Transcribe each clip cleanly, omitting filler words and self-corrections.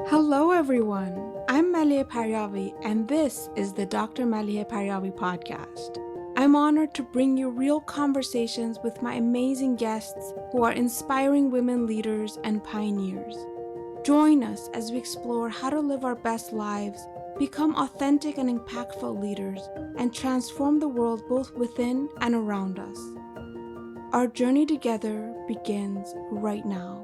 Hello, everyone. I'm Maliheh, and this is the Dr. Maliheh podcast. I'm honored to bring you real conversations with my amazing guests who are inspiring women leaders and pioneers. Join us as we explore how to live our best lives, become authentic and impactful leaders, and transform the world both within and around us. Our journey together begins right now.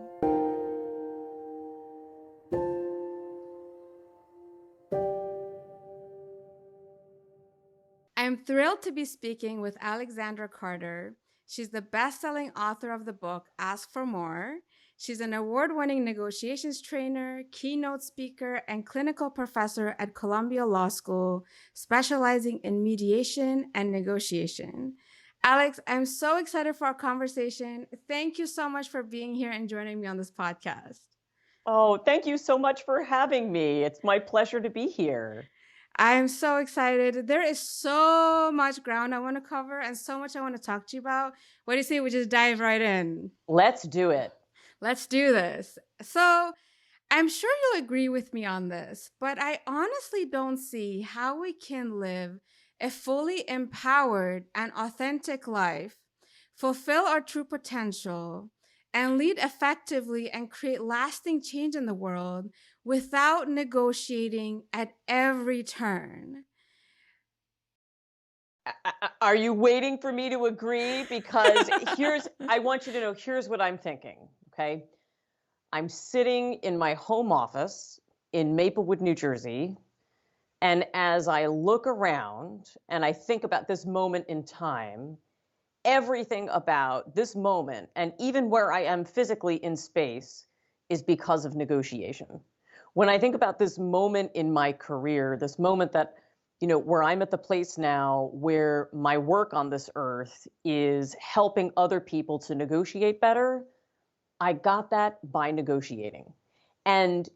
I'm thrilled to be speaking with Alexandra Carter. She's the best-selling author of the book Ask for More. She's an award-winning negotiations trainer, keynote speaker, and clinical professor at Columbia Law School, specializing in mediation and negotiation. Alex, I'm so excited for our conversation. Thank you so much for being here and joining me on this podcast. Oh, thank you so much for having me. It's my pleasure to be here. I'm so excited. There is so much ground I want to cover and so much I want to talk to you about. What do you say we just dive right in? Let's do it. Let's do this. So, I'm sure you'll agree with me on this, but I honestly don't see how we can live a fully empowered and authentic life, fulfill our true potential, and lead effectively and create lasting change in the world without negotiating at every turn. Are you waiting for me to agree? Because I want you to know, here's what I'm thinking, okay? I'm sitting in my home office in Maplewood, New Jersey, and as I look around and I think about this moment in time, everything about this moment, and even where I am physically in space, is because of negotiation. When I think about this moment in my career, this moment that, where I'm at the place now where my work on this earth is helping other people to negotiate better, I got that by negotiating. And,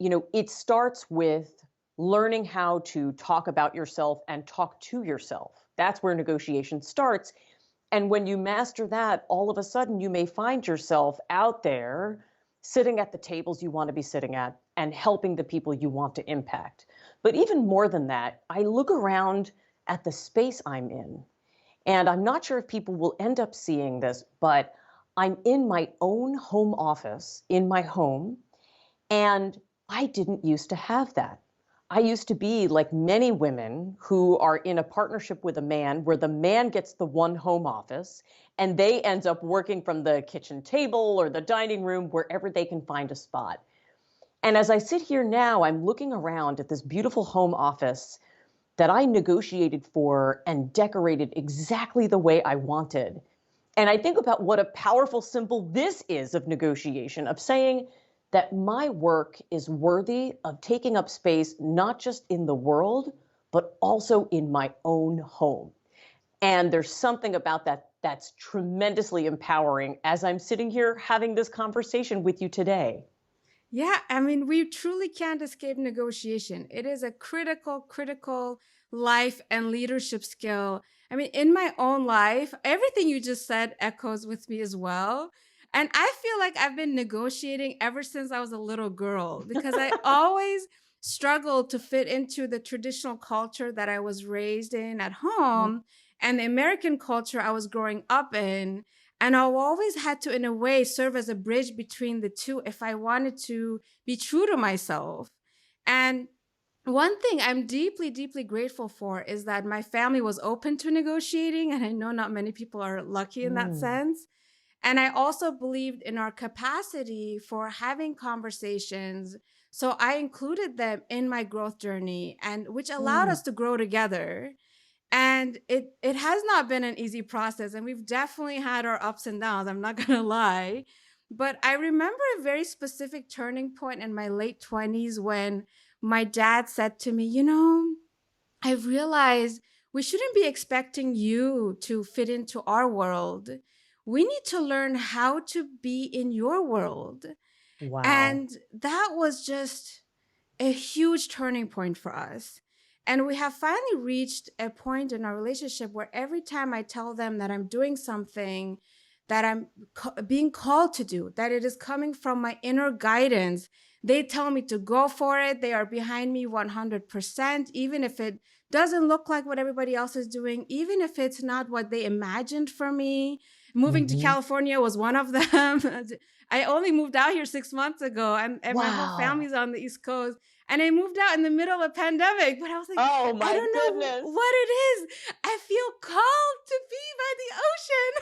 it starts with learning how to talk about yourself and talk to yourself. That's where negotiation starts. And when you master that, all of a sudden you may find yourself out there sitting at the tables you want to be sitting at and helping the people you want to impact. But even more than that, I look around at the space I'm in, and I'm not sure if people will end up seeing this, but I'm in my own home office in my home, and I didn't used to have that. I used to be like many women who are in a partnership with a man where the man gets the one home office and they end up working from the kitchen table or the dining room, wherever they can find a spot. And as I sit here now, I'm looking around at this beautiful home office that I negotiated for and decorated exactly the way I wanted. And I think about what a powerful symbol this is of negotiation, of saying, that my work is worthy of taking up space, not just in the world, but also in my own home. And there's something about that that's tremendously empowering as I'm sitting here having this conversation with you today. Yeah, I mean, we truly can't escape negotiation. It is a critical life and leadership skill. I mean, in my own life, everything you just said echoes with me as well. And I feel like I've been negotiating ever since I was a little girl because I always struggled to fit into the traditional culture that I was raised in at home and the American culture I was growing up in. And I always had to, in a way, serve as a bridge between the two if I wanted to be true to myself. And one thing I'm deeply grateful for is that my family was open to negotiating. And I know not many people are lucky in that sense. And I also believed in our capacity for having conversations. So I included them in my growth journey, and which allowed us to grow together. And it has not been an easy process, and we've definitely had our ups and downs, I'm not gonna lie. But I remember a very specific turning point in my late 20s when my dad said to me, I've realized we shouldn't be expecting you to fit into our world. We need to learn how to be in your world. Wow. And that was just a huge turning point for us. And we have finally reached a point in our relationship where every time I tell them that I'm doing something that I'm being called to do, that it is coming from my inner guidance, They tell me to go for it. They are behind me 100%, even if it doesn't look like what everybody else is doing, even if it's not what they imagined for me. Moving to Mhm. California was one of them. I only moved out here 6 months ago, and my whole Wow. family's on the East Coast. And I moved out in the middle of a pandemic, but I was like, Oh I my don't know goodness. what it is. I feel called to be by the ocean.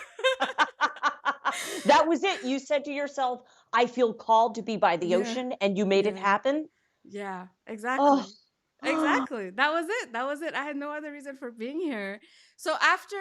That was it. You said to yourself, I feel called to be by the Yeah, ocean, and you made it yeah, happen. yeah, Oh, exactly. Exactly. That was it. That was it. I had no other reason for being here. So after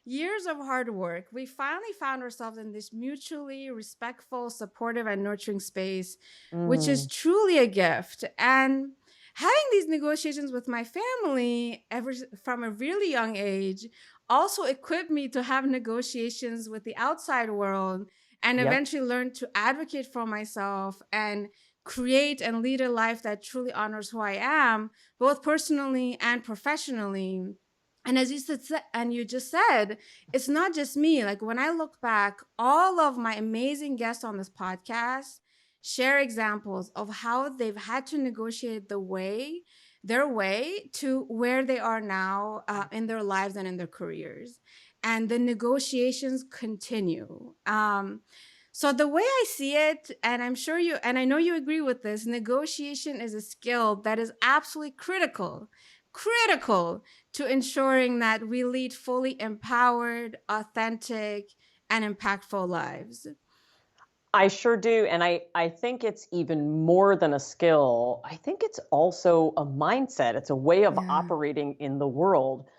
years of hard work, we finally found ourselves in this mutually respectful, supportive, and nurturing space, which is mm, truly a gift. And having these negotiations with my family ever from a really young age also equipped me to have negotiations with the outside world and yep. eventually learn to advocate for myself and create and lead a life that truly honors who I am, both personally and professionally. And as you said, and you just said, it's not just me. Like when I look back, all of my amazing guests on this podcast share examples of how they've had to negotiate their way to where they are now in their lives and in their careers. And the negotiations continue. So the way I see it, and I'm sure you, and I know you agree with this, negotiation is a skill that is absolutely critical to ensuring that we lead fully empowered, authentic, and impactful lives. I sure do. And I think it's even more than a skill. I think it's also a mindset. It's a way of Yeah. operating in the world.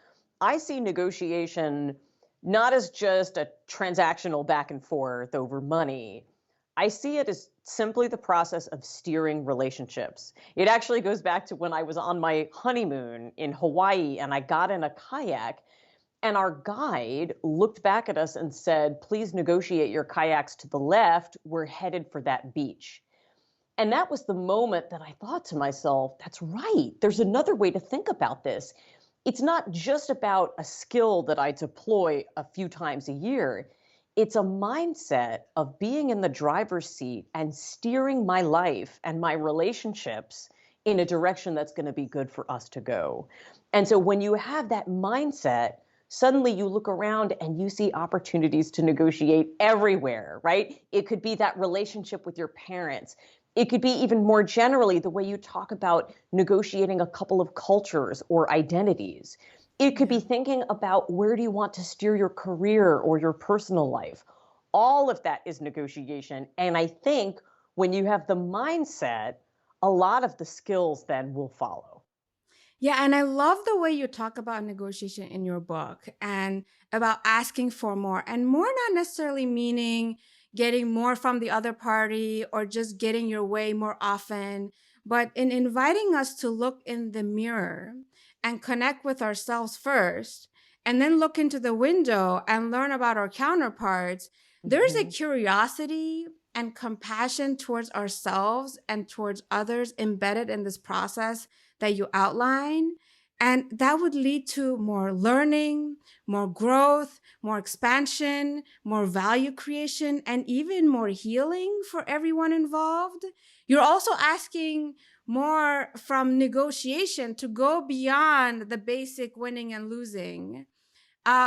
I see negotiation not as just a transactional back and forth over money. I see it as simply the process of steering relationships. It actually goes back to when I was on my honeymoon in Hawaii and I got in a kayak. And our guide looked back at us and said, please negotiate your kayaks to the left. We're headed for that beach. And that was the moment that I thought to myself, that's right. There's another way to think about this. It's not just about a skill that I deploy a few times a year. It's a mindset of being in the driver's seat and steering my life and my relationships in a direction that's going to be good for us to go. And so when you have that mindset, suddenly you look around and you see opportunities to negotiate everywhere, right? It could be that relationship with your parents. It could be even more generally the way you talk about negotiating a couple of cultures or identities. It could Yeah. be thinking about where do you want to steer your career or your personal life. All of that is negotiation. And I think when you have the mindset, a lot of the skills then will follow. Yeah, and I love the way you talk about negotiation in your book and about asking for more, and more not necessarily meaning getting more from the other party or just getting your way more often, but in inviting us to look in the mirror and connect with ourselves first, and then look into the window and learn about our counterparts. There's a Mhm. curiosity and compassion towards ourselves and towards others embedded in this process that you outline. And that would lead to more learning, more growth, more expansion, more value creation, and even more healing for everyone involved. You're also asking more from negotiation to go beyond the basic winning and losing.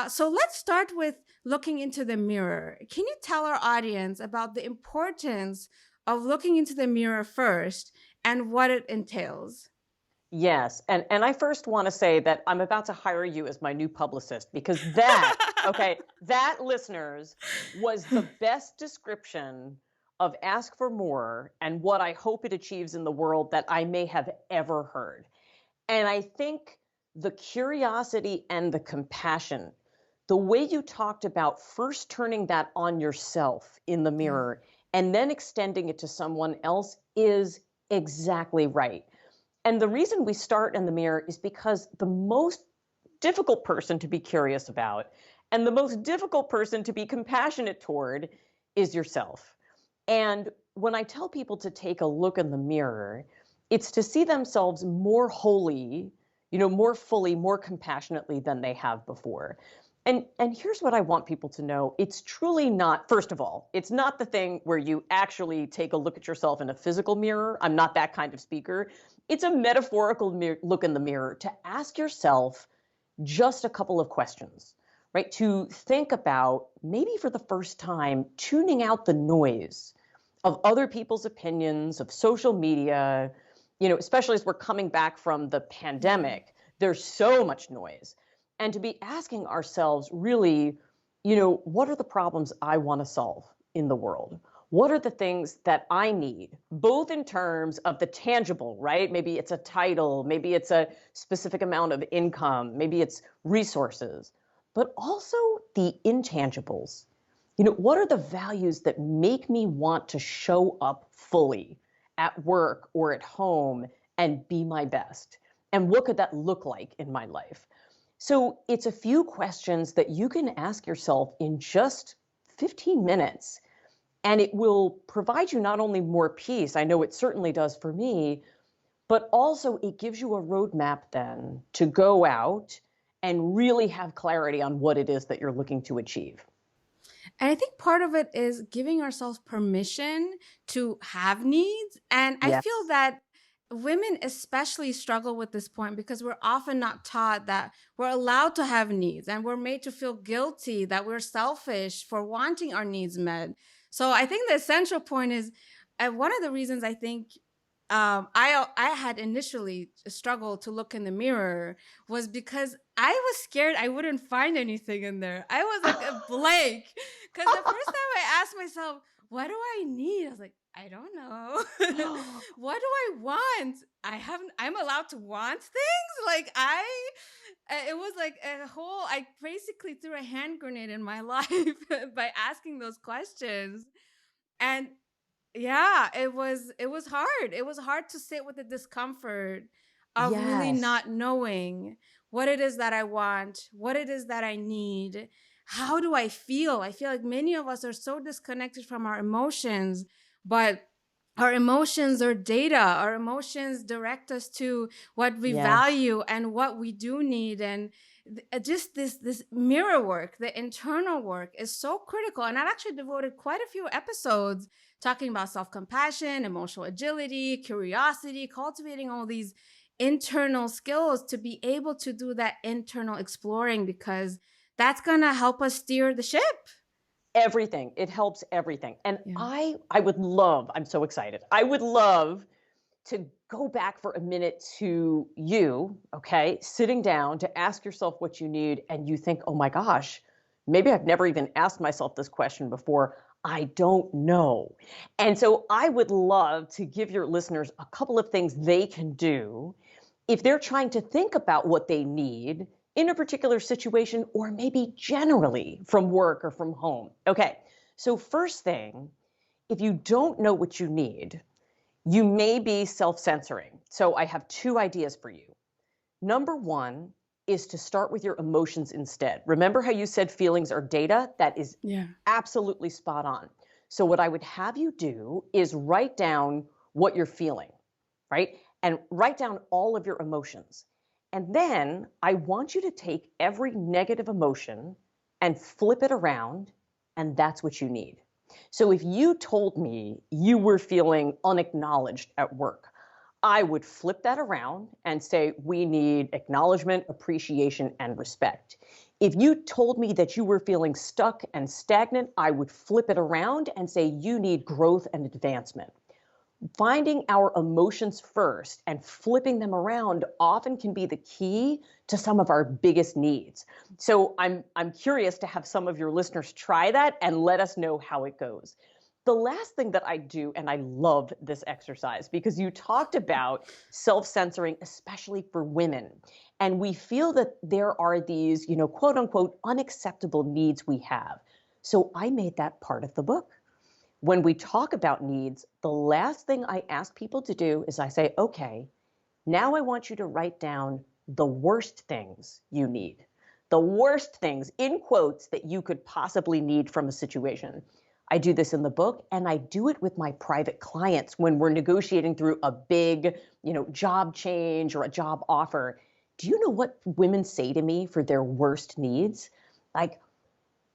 So let's start with looking into the mirror. Can you tell our audience about the importance of looking into the mirror first and what it entails? Yes. And I first want to say that I'm about to hire you as my new publicist because that, okay, that listeners was the best description of ask for more and what I hope it achieves in the world that I may have ever heard. And I think the curiosity and the compassion, the way you talked about first turning that on yourself in the Yeah. mirror and then extending it to someone else is exactly right. And the reason we start in the mirror is because the most difficult person to be curious about and the most difficult person to be compassionate toward is yourself. And when I tell people to take a look in the mirror, it's to see themselves more wholly, more fully, more compassionately than they have before. And here's what I want people to know. It's truly not, first of all, it's not the thing where you actually take a look at yourself in a physical mirror. I'm not that kind of speaker. It's a metaphorical look in the mirror to ask yourself just a couple of questions, right? To think about, maybe for the first time, tuning out the noise of other people's opinions, of social media, especially as we're coming back from the pandemic, there's so much noise. And to be asking ourselves, really, what are the problems I want to solve in the world? What are the things that I need, both in terms of the tangible, right? Maybe it's a title, maybe it's a specific amount of income, maybe it's resources, but also the intangibles. What are the values that make me want to show up fully at work or at home and be my best? And what could that look like in my life? So it's a few questions that you can ask yourself in just 15 minutes, and it will provide you not only more peace, I know it certainly does for me, but also it gives you a roadmap then to go out and really have clarity on what it is that you're looking to achieve. And I think part of it is giving ourselves permission to have needs. And I Yes. feel that women especially struggle with this point because we're often not taught that we're allowed to have needs, and we're made to feel guilty that we're selfish for wanting our needs met. So I think the essential point is, one of the reasons I think I had initially struggled to look in the mirror was because I was scared I wouldn't find anything in there. I was like a blank, because the first time I asked myself, "What do I need?" I was like, "I don't know." "What do I want?" I haven't. I'm allowed to want things. It was like a whole. I basically threw a hand grenade in my life by asking those questions, and yeah, it was hard. It was hard to sit with the discomfort of really Yes. not knowing what it is that I want, what it is that I need. How do I feel? I feel like many of us are so disconnected from our emotions, but our emotions are data. Our emotions direct us to what we Yes. value and what we do need. And just this mirror work, the internal work, is so critical. And I've actually devoted quite a few episodes talking about self-compassion, emotional agility, curiosity, cultivating all these internal skills to be able to do that internal exploring, because that's going to help us steer the ship. Everything. It helps everything. And Yeah. I would love, I'm so excited. I would love to go back for a minute to you, okay, sitting down to ask yourself what you need, and you think, oh my gosh, maybe I've never even asked myself this question before. I don't know. And so I would love to give your listeners a couple of things they can do if they're trying to think about what they need in a particular situation, or maybe generally from work or from home. Okay, so first thing, if you don't know what you need, you may be self-censoring. So I have two ideas for you. Number one is to start with your emotions instead. Remember how you said feelings are data? That is Yeah. absolutely spot on. So what I would have you do is write down what you're feeling, right? And write down all of your emotions. And then I want you to take every negative emotion and flip it around, and that's what you need. So if you told me you were feeling unacknowledged at work, I would flip that around and say, we need acknowledgement, appreciation, and respect. If you told me that you were feeling stuck and stagnant, I would flip it around and say, you need growth and advancement. Finding our emotions first and flipping them around often can be the key to some of our biggest needs. So I'm curious to have some of your listeners try that and let us know how it goes. The last thing that I do, and I loved this exercise because you talked about self-censoring, especially for women. And we feel that there are these, quote unquote, unacceptable needs we have. So I made that part of the book. When we talk about needs, the last thing I ask people to do is I say, okay, now I want you to write down the worst things you need, the worst things, in quotes, that you could possibly need from a situation. I do this in the book, and I do it with my private clients when we're negotiating through a big, job change or a job offer. Do you know what women say to me for their worst needs? Like,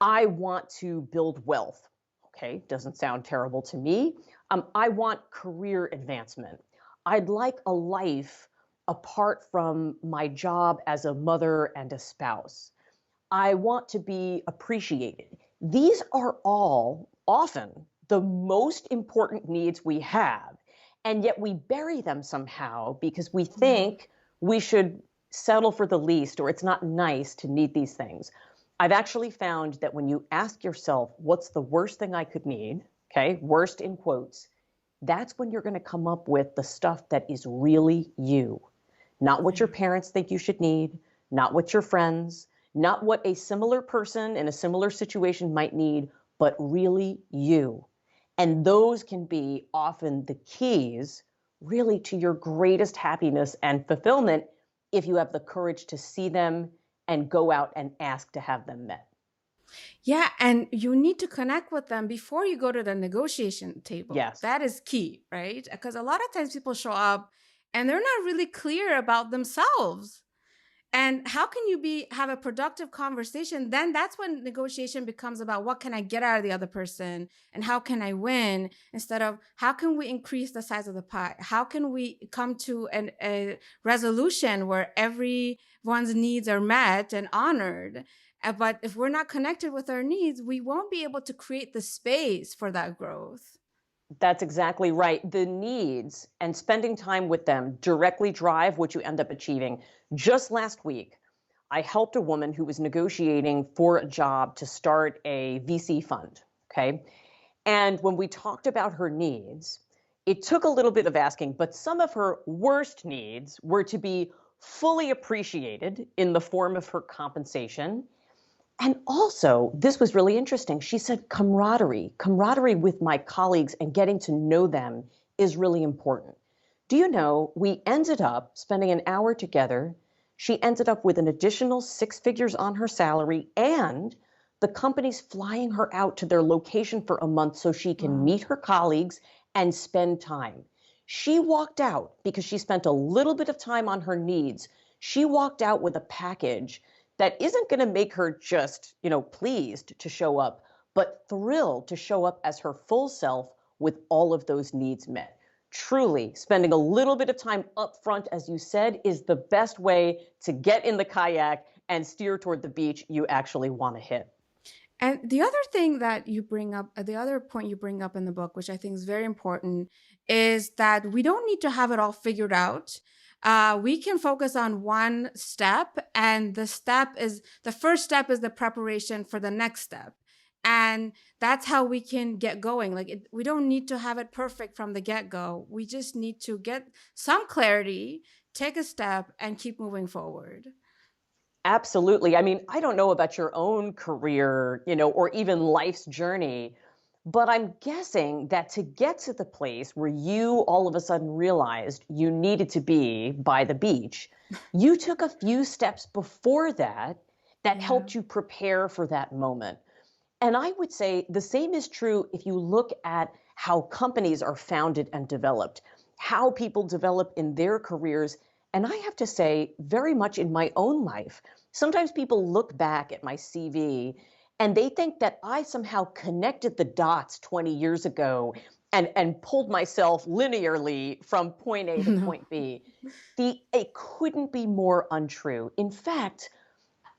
I want to build wealth. Okay, doesn't sound terrible to me. I want career advancement. I'd like a life apart from my job as a mother and a spouse. I want to be appreciated. These are all often the most important needs we have. And yet we bury them somehow because we Yeah. think we should settle for the least, or it's not nice to need these things. I've actually found that when you ask yourself, what's the worst thing I could need? Okay, worst in quotes, that's when you're going to come up with the stuff that is really you, not what your Yeah. parents think you should need, not what your friends, not what a similar person in a similar situation might need, but really you. And those can be often the keys, really, to your greatest happiness and fulfillment if you have the courage to see them and go out and ask to have them met. Yeah, and you need to connect with them before you go to the negotiation table. Yes. That is key, right? Because a lot of times people show up and they're not really clear about themselves. And how can you have a productive conversation? Then that's when negotiation becomes about what can I get out of the other person and how can I win, instead of how can we increase the size of the pie? How can we come to a resolution where everyone's needs are met and honored? But if we're not connected with our needs, we won't be able to create the space for that growth. That's exactly right. The needs and spending time with them directly drive what you end up achieving. Just last week, I helped a woman who was negotiating for a job to start a VC fund. Okay. And when we talked about her needs, it took a little bit of asking, but some of her worst needs were to be fully appreciated in the form of her compensation. And also, this was really interesting. She said camaraderie with my colleagues and getting to know them is really important. Do you know, we ended up spending an hour together. She ended up with an additional 6 figures on her salary, and the company's flying her out to their location for a month so she can Wow. meet her colleagues and spend time. She walked out because she spent a little bit of time on her needs. She walked out with a package that isn't going to make her just, pleased to show up, but thrilled to show up as her full self with all of those needs met. Truly, spending a little bit of time up front, as you said, is the best way to get in the kayak and steer toward the beach you actually want to hit. And the other thing that you bring up, the other point you bring up in the book, which I think is very important, is that we don't need to have it all figured out. We can focus on one step, and the first step is the preparation for the next step. And that's how we can get going. We don't need to have it perfect from the get go. We just need to get some clarity, take a step, and keep moving forward. Absolutely. I mean, I don't know about your own career, or even life's journey, but I'm guessing that to get to the place where you all of a sudden realized you needed to be by the beach, you took a few steps before that Yeah. helped you prepare for that moment. And I would say the same is true if you look at how companies are founded and developed, how people develop in their careers. And I have to say, very much in my own life, sometimes people look back at my CV and they think that I somehow connected the dots 20 years ago and pulled myself linearly from point A to No. point B. It couldn't be more untrue. In fact,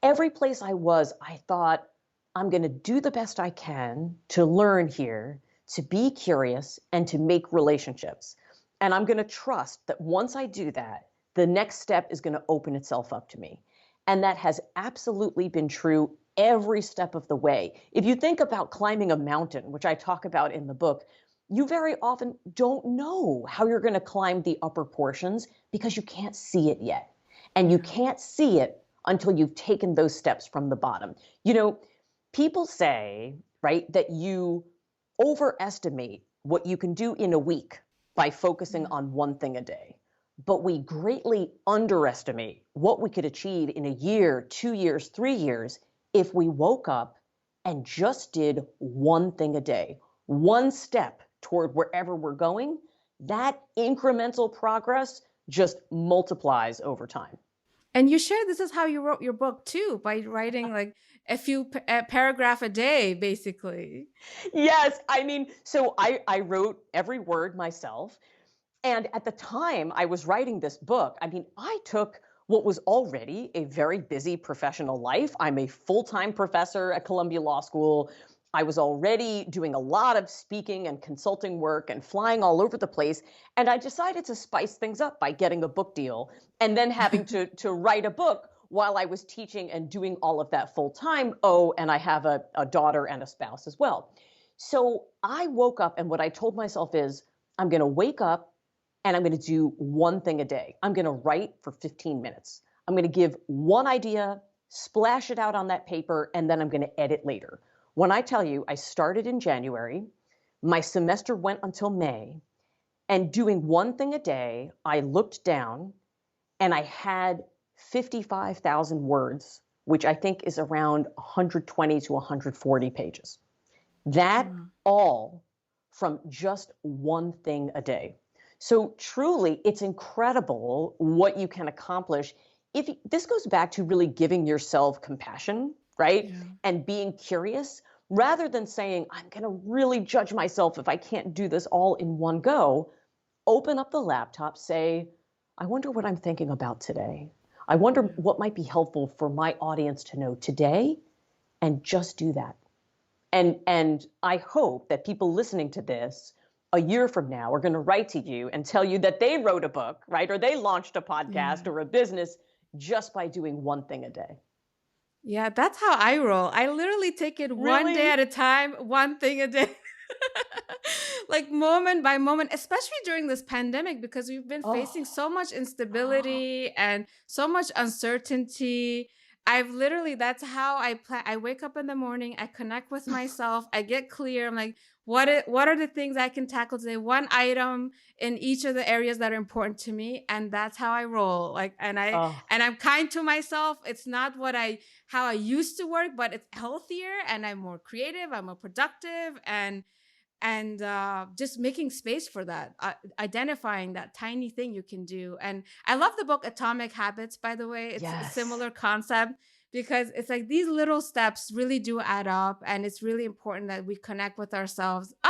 every place I was, I thought, I'm going to do the best I can to learn here, to be curious, and to make relationships. And I'm going to trust that once I do that, the next step is going to open itself up to me. And that has absolutely been true every step of the way. If you think about climbing a mountain, which I talk about in the book, you very often don't know how you're going to climb the upper portions because you can't see it yet. And you Yeah. can't see it until you've taken those steps from the bottom. People say, right, that you overestimate what you can do in a week by focusing Yeah. on one thing a day. But we greatly underestimate what we could achieve in a year, 2 years, 3 years if we woke up and just did one thing a day, one step toward wherever we're going. That incremental progress just multiplies over time. And you shared this is how you wrote your book too, by writing a few paragraph a day, basically. Yes, I mean, so I wrote every word myself. And at the time I was writing this book, I mean, I took what was already a very busy professional life. I'm a full-time professor at Columbia Law School. I was already doing a lot of speaking and consulting work and flying all over the place. And I decided to spice things up by getting a book deal and then having to write a book while I was teaching and doing all of that full time. Oh, and I have a daughter and a spouse as well. So I woke up, and what I told myself is, I'm going to wake up and I'm going to do one thing a day. I'm going to write for 15 minutes. I'm going to give one idea, splash it out on that paper, and then I'm going to edit later. When I tell you, I started in January, my semester went until May, and doing one thing a day, I looked down and I had 55,000 words, which I think is around 120 to 140 pages. That all from just one thing a day. So truly, it's incredible what you can accomplish. This goes back to really giving yourself compassion, right? Yeah. And being curious rather than saying, I'm going to really judge myself if I can't do this all in one go. Open up the laptop, say, I wonder what I'm thinking about today. I wonder what might be helpful for my audience to know today, and just do that. And I hope that people listening to this a year from now are going to write to you and tell you that they wrote a book, right? Or they launched a podcast or a business just by doing one thing a day. Yeah, that's how I roll. I literally take it one day Really? at a time, one thing a day. Like moment by moment, especially during this pandemic, because we've been facing Oh, so much instability and so much uncertainty. I've literally, that's how I plan. I wake up in the morning, I connect with myself, I get clear. I'm like, what are the things I can tackle today? One item in each of the areas that are important to me, and that's how I roll. Like, oh, and I'm kind to myself. It's not how I used to work, but it's healthier and I'm more creative, I'm more productive, and just making space for that, identifying that tiny thing you can do. And I love the book Atomic Habits, by the way. It's a yes. similar concept because it's like these little steps really do add up, and it's really important that we connect with ourselves. I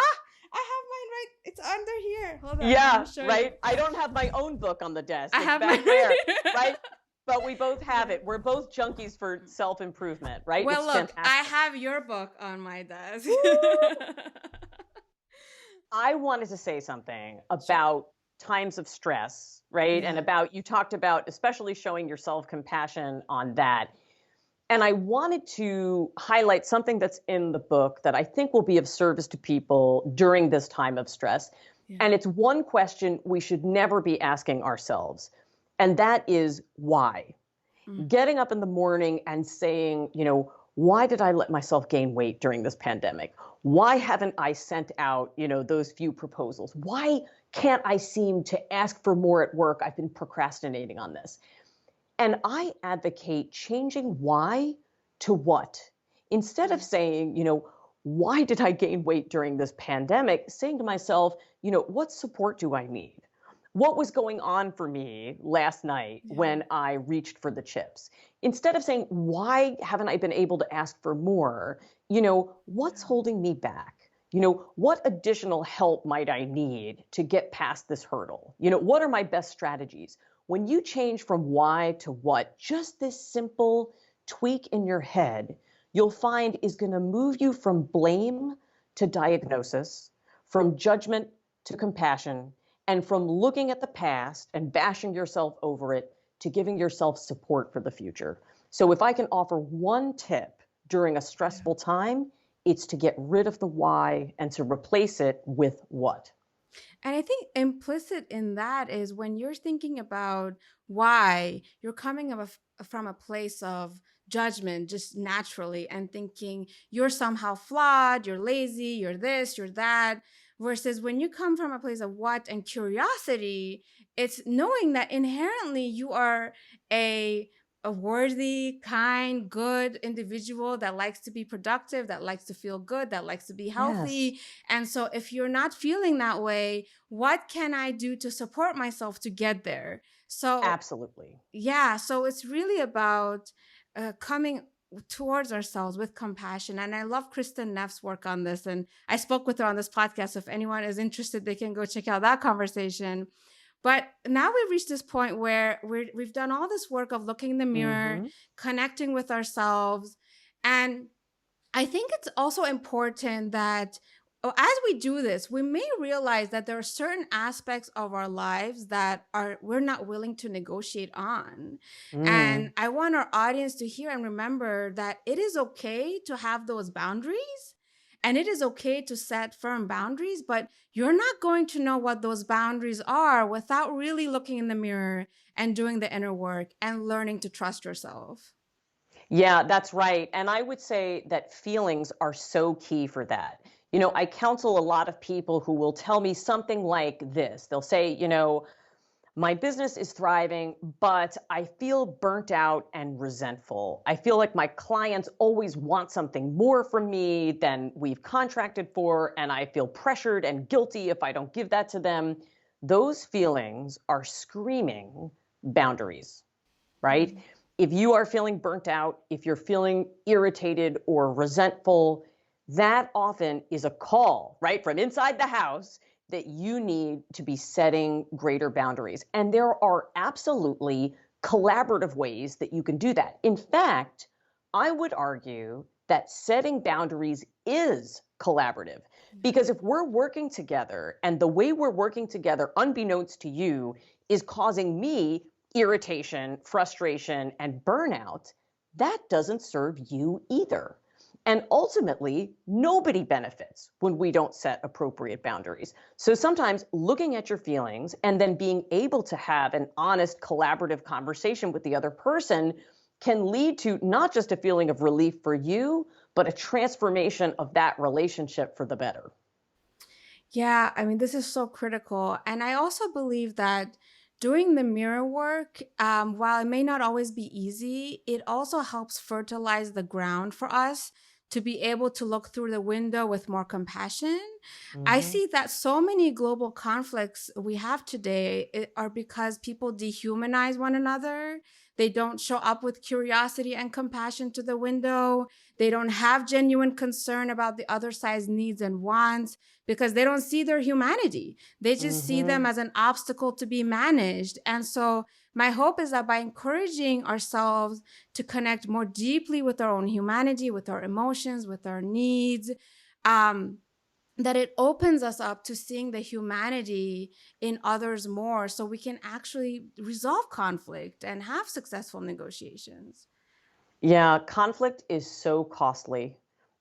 have mine right, it's under here. Hold on, let me Yeah, show you. right. I don't have my own book on the desk. I It's have mine back there, right right? here. But we both have Yeah. it. We're both junkies for self-improvement, right? Well, It's look, I fantastic. have your book on my desk. Woo! I wanted to say something Sure. about times of stress, right? And Yeah. about, you talked about especially showing yourself compassion on that. And I wanted to highlight something that's in the book that I think will be of service to people during this time of stress. Yeah. And it's one question we should never be asking ourselves. And that is why? Mm. Getting up in the morning and saying, why did I let myself gain weight during this pandemic? Why haven't I sent out, those few proposals? Why can't I seem to ask for more at work? I've been procrastinating on this. And I advocate changing why to what. Instead of saying, why did I gain weight during this pandemic? Saying to myself, what support do I need? What was going on for me last night Yeah. when I reached for the chips? Instead of saying, why haven't I been able to ask for more? What's holding me back? What additional help might I need to get past this hurdle? What are my best strategies? When you change from why to what, just this simple tweak in your head, you'll find is going to move you from blame to diagnosis, from judgment to compassion, and from looking at the past and bashing yourself over it to giving yourself support for the future. So if I can offer one tip during a stressful time, it's to get rid of the why and to replace it with what. And I think implicit in that is when you're thinking about why, you're coming from a place of judgment just naturally and thinking you're somehow flawed, you're lazy, you're this, you're that. Versus when you come from a place of what and curiosity, it's knowing that inherently you are a a worthy, kind, good individual that likes to be productive, that likes to feel good, that likes to be Yes, healthy. And so if you're not feeling that way, what can I do to support myself to get there? So absolutely. yeah, so it's really about coming. towards ourselves with compassion. And I love Kristen Neff's work on this. And I spoke with her on this podcast. So if anyone is interested, they can go check out that conversation. But now we've reached this point where we've done all this work of looking in the mirror, Mm-hmm. connecting with ourselves. And I think it's also important that as we do this, we may realize that there are certain aspects of our lives that we're not willing to negotiate on. Mm. And I want our audience to hear and remember that it is okay to have those boundaries. And it is okay to set firm boundaries, but you're not going to know what those boundaries are without really looking in the mirror and doing the inner work and learning to trust yourself. Yeah, that's right. And I would say that feelings are so key for that. I counsel a lot of people who will tell me something like this. They'll say, my business is thriving, but I feel burnt out and resentful. I feel like my clients always want something more from me than we've contracted for, and I feel pressured and guilty if I don't give that to them. Those feelings are screaming boundaries, right? If you are feeling burnt out, if you're feeling irritated or resentful, that often is a call, right, from inside the house that you need to be setting greater boundaries. And there are absolutely collaborative ways that you can do that. In fact, I would argue that setting boundaries is collaborative, because if we're working together and the way we're working together, unbeknownst to you, is causing me irritation, frustration, and burnout, that doesn't serve you either. And ultimately, nobody benefits when we don't set appropriate boundaries. So sometimes looking at your feelings and then being able to have an honest, collaborative conversation with the other person can lead to not just a feeling of relief for you, but a transformation of that relationship for the better. Yeah, I mean, this is so critical. And I also believe that doing the mirror work, while it may not always be easy, it also helps fertilize the ground for us to be able to look through the window with more compassion. I Mm-hmm. see that so many global conflicts we have today are because people dehumanize one another. They don't show up with curiosity and compassion to the window. They don't have genuine concern about the other side's needs and wants because they don't see their humanity. They just see Mm-hmm. them as an obstacle to be managed. And so my hope is that by encouraging ourselves to connect more deeply with our own humanity, with our emotions, with our needs, that it opens us up to seeing the humanity in others more so we can actually resolve conflict and have successful negotiations. Yeah, conflict is so costly.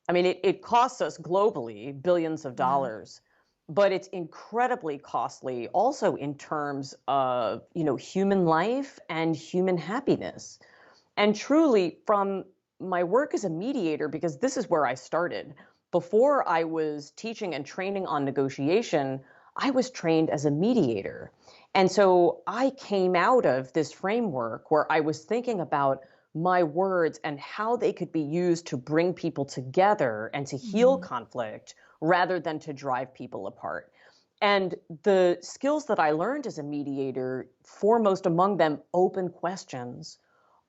I mean, it costs us globally billions of Yeah. dollars, but it's incredibly costly also in terms of, human life and human happiness. And truly, from my work as a mediator, because this is where I started, before I was teaching and training on negotiation, I was trained as a mediator. And so I came out of this framework where I was thinking about my words and how they could be used to bring people together and to heal Mhm. conflict rather than to drive people apart. And the skills that I learned as a mediator, foremost among them, open questions,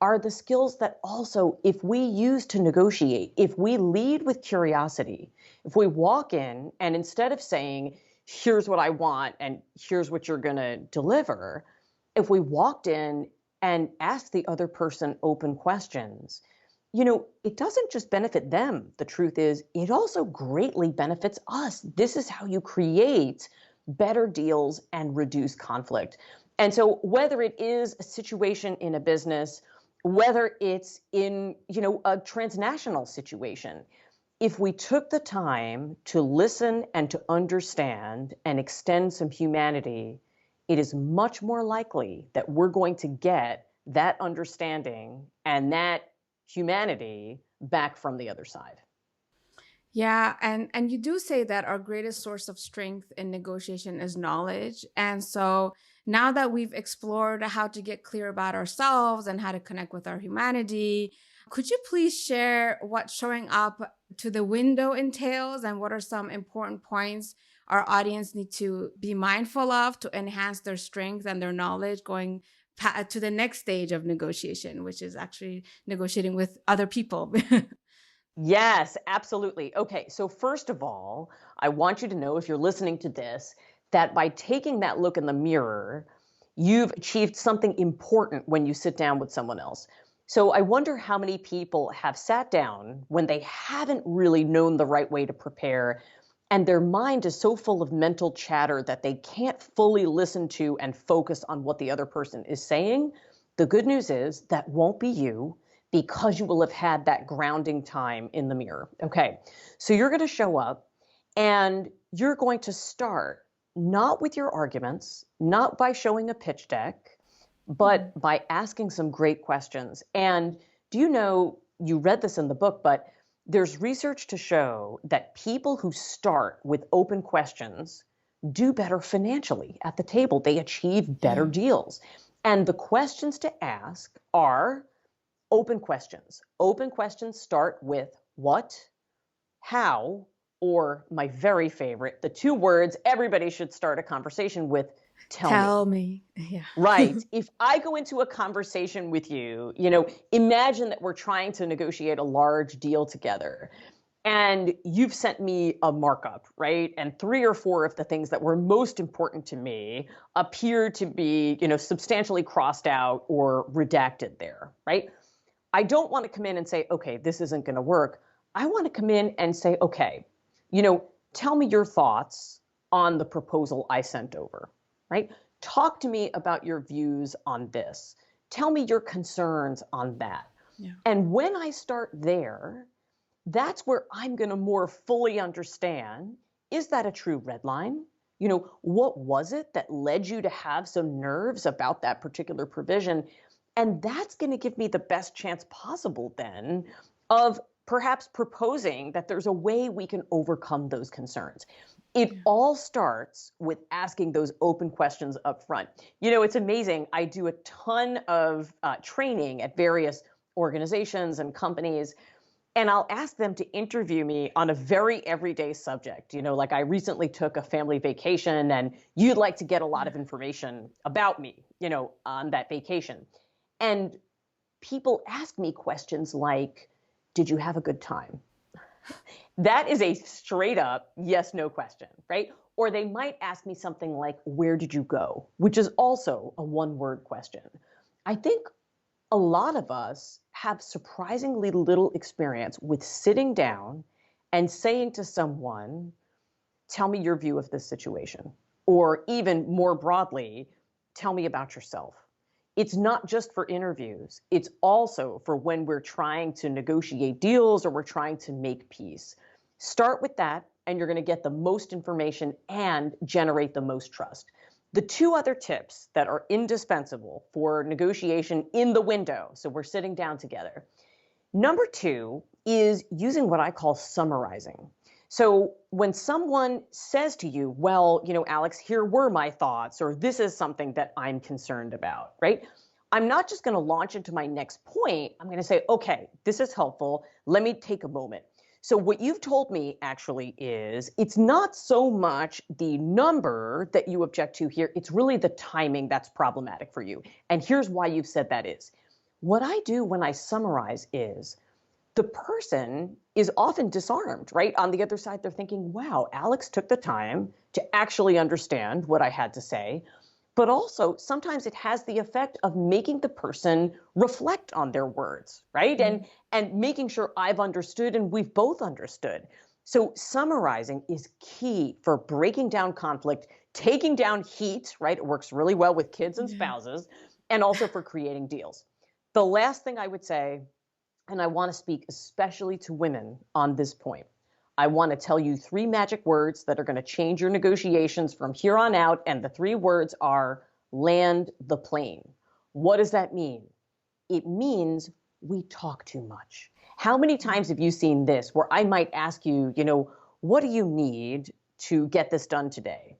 are the skills that also, if we use to negotiate, if we lead with curiosity, if we walk in and instead of saying, here's what I want and here's what you're going to deliver, if we walked in and asked the other person open questions, it doesn't just benefit them. The truth is, it also greatly benefits us. This is how you create better deals and reduce conflict. And so whether it is a situation in a business, whether it's in, a transnational situation, if we took the time to listen and to understand and extend some humanity, it is much more likely that we're going to get that understanding and that humanity back from the other side. Yeah, and you do say that our greatest source of strength in negotiation is knowledge. And so now that we've explored how to get clear about ourselves and how to connect with our humanity, could you please share what showing up to the window entails and what are some important points our audience need to be mindful of to enhance their strengths and their knowledge going to the next stage of negotiation, which is actually negotiating with other people? Yes, absolutely. Okay, so first of all, I want you to know, if you're listening to this, that by taking that look in the mirror, you've achieved something important when you sit down with someone else. So I wonder how many people have sat down when they haven't really known the right way to prepare, and their mind is so full of mental chatter that they can't fully listen to and focus on what the other person is saying. The good news is that won't be you, because you will have had that grounding time in the mirror. Okay, so you're going to show up and you're going to start not with your arguments, not by showing a pitch deck, but by asking some great questions. And do you know, you read this in the book, but there's research to show that people who start with open questions do better financially at the table. They achieve better deals. And the questions to ask are open questions. Open questions start with what, how, or my very favorite, the two words everybody should start a conversation with, tell me. Yeah. Right. If I go into a conversation with you, imagine that we're trying to negotiate a large deal together. And you've sent me a markup, right? And 3 or 4 of the things that were most important to me appear to be, substantially crossed out or redacted there, right? I don't want to come in and say, okay, this isn't going to work. I want to come in and say, okay, tell me your thoughts on the proposal I sent over, right? Talk to me about your views on this. Tell me your concerns on that. Yeah. And when I start there, that's where I'm going to more fully understand, is that a true red line? What was it that led you to have some nerves about that particular provision? And that's going to give me the best chance possible then of perhaps proposing that there's a way we can overcome those concerns. It all starts with asking those open questions up front. It's amazing. I do a ton of training at various organizations and companies, and I'll ask them to interview me on a very everyday subject. Like I recently took a family vacation, and you'd like to get a lot of information about me, on that vacation. And people ask me questions like, did you have a good time? That is a straight up yes, no question, right? Or they might ask me something like, where did you go? Which is also a one-word question. I think a lot of us have surprisingly little experience with sitting down and saying to someone, tell me your view of this situation. Or even more broadly, tell me about yourself. It's not just for interviews. It's also for when we're trying to negotiate deals or we're trying to make peace. Start with that, and you're going to get the most information and generate the most trust. The 2 other tips that are indispensable for negotiation in the window, so we're sitting down together. Number 2 is using what I call summarizing. So when someone says to you, well, Alex, here were my thoughts, or this is something that I'm concerned about, right? I'm not just going to launch into my next point. I'm going to say, okay, this is helpful. Let me take a moment. So what you've told me actually is it's not so much the number that you object to here. It's really the timing that's problematic for you. And here's why you've said that is. What I do when I summarize is the person is often disarmed, right? On the other side, they're thinking, wow, Alex took the time to actually understand what I had to say. But also, sometimes it has the effect of making the person reflect on their words, right? Mm-hmm. And making sure I've understood and we've both understood. So summarizing is key for breaking down conflict, taking down heat, right? It works really well with kids and spouses, and also for creating deals. The last thing I would say, and I want to speak especially to women on this point, I want to tell you 3 magic words that are going to change your negotiations from here on out. And the 3 words are land the plane. What does that mean? It means we talk too much. How many times have you seen this where I might ask you, what do you need to get this done today?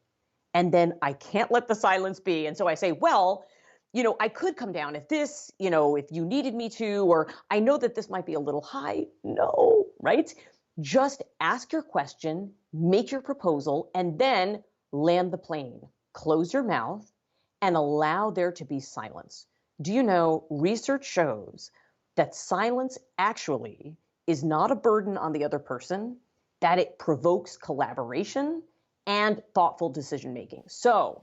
And then I can't let the silence be. And so I say, well, I could come down at this, if you needed me to, or I know that this might be a little high. No, right? Just ask your question make your proposal, and then land the plane. Close your mouth and allow there to be silence. Do you know, research shows that silence actually is not a burden on the other person, that it provokes collaboration and thoughtful decision making. So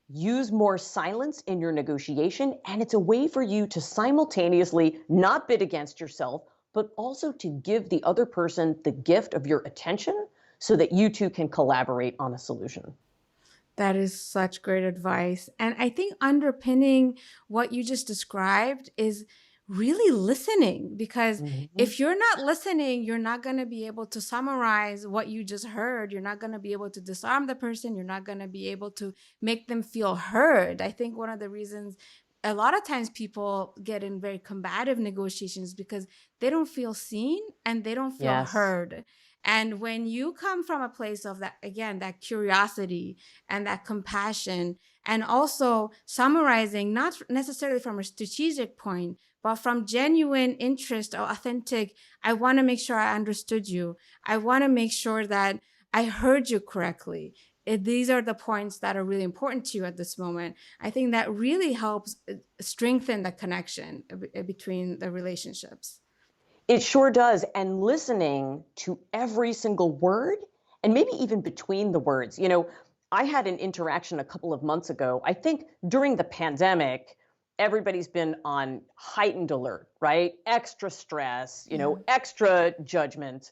use more silence in your negotiation, and it's a way for you to simultaneously not bid against yourself, but also to give the other person the gift of your attention so that you two can collaborate on a solution. That is such great advice. And I think underpinning what you just described is really listening, because if you're not listening, you're not going to be able to summarize what you just heard. You're not going to be able to disarm the person. You're not going to be able to make them feel heard. I think one of the reasons a lot of times people get in very combative negotiations because they don't feel seen and they don't feel Yes. heard. And when you come from a place of that, again, that curiosity and that compassion, and also summarizing, not necessarily from a strategic point, but from genuine interest or authentic, I want to make sure I understood you. I want to make sure that I heard you correctly. These are the points that are really important to you at this moment. I think that really helps strengthen the connection between the relationships. It sure does. And listening to every single word, and maybe even between the words. You know, I had an interaction a couple of months ago. I think during the pandemic, everybody's been on heightened alert, right? Extra stress, extra judgment.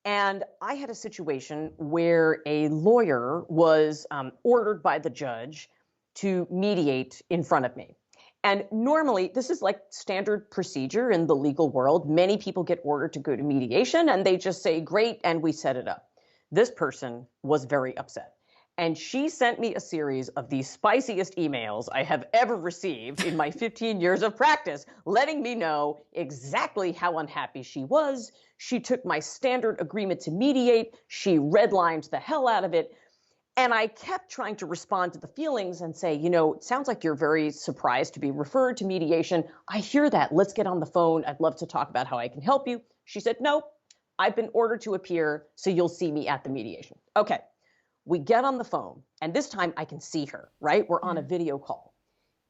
And I had a situation where a lawyer was ordered by the judge to mediate in front of me. And normally, this is like standard procedure in the legal world. Many people get ordered to go to mediation and they just say, great, and we set it up. This person was very upset. And she sent me a series of the spiciest emails I have ever received in my 15 years of practice, letting me know exactly how unhappy she was. She took my standard agreement to mediate. She redlined the hell out of it. And I kept trying to respond to the feelings and say, it sounds like you're very surprised to be referred to mediation. I hear that. Let's get on the phone. I'd love to talk about how I can help you. She said, no, I've been ordered to appear, so you'll see me at the mediation. Okay. We get on the phone, and this time I can see her, right? We're on a video call.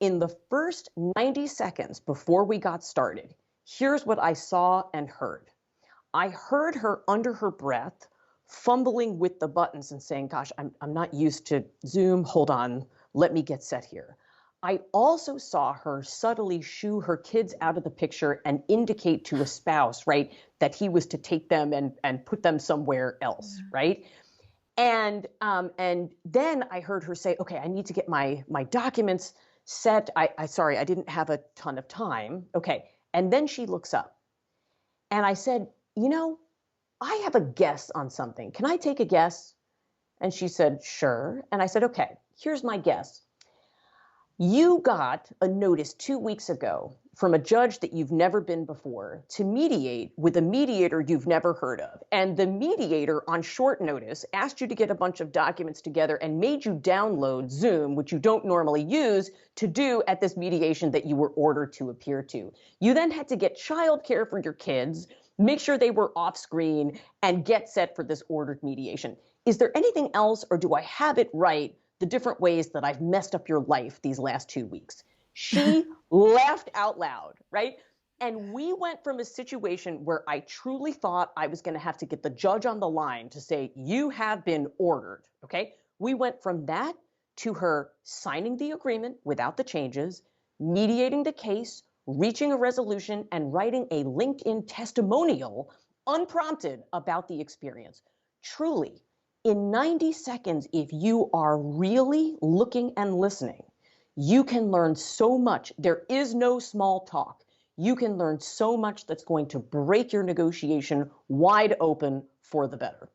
In the first 90 seconds before we got started, here's what I saw and heard. I heard her under her breath fumbling with the buttons and saying, gosh, I'm not used to Zoom. Hold on, let me get set here. I also saw her subtly shoo her kids out of the picture and indicate to a spouse, right, that he was to take them and put them somewhere else, right? And then I heard her say, okay, I need to get my documents set. Sorry, I didn't have a ton of time. Okay. And then she looks up and I said, I have a guess on something. Can I take a guess? And she said, sure. And I said, okay, here's my guess. You got a notice 2 weeks ago from a judge that you've never been before to mediate with a mediator you've never heard of. And the mediator on short notice asked you to get a bunch of documents together and made you download Zoom, which you don't normally use, to do at this mediation that you were ordered to appear to. You then had to get childcare for your kids, make sure they were off screen, and get set for this ordered mediation. Is there anything else, or do I have it right, the different ways that I've messed up your life these last 2 weeks? She laughed out loud, right? And we went from a situation where I truly thought I was going to have to get the judge on the line to say, you have been ordered, okay? We went from that to her signing the agreement without the changes, mediating the case, reaching a resolution, and writing a LinkedIn testimonial unprompted about the experience. Truly, in 90 seconds, if you are really looking and listening, you can learn so much. There is no small talk. You can learn so much that's going to break your negotiation wide open for the better.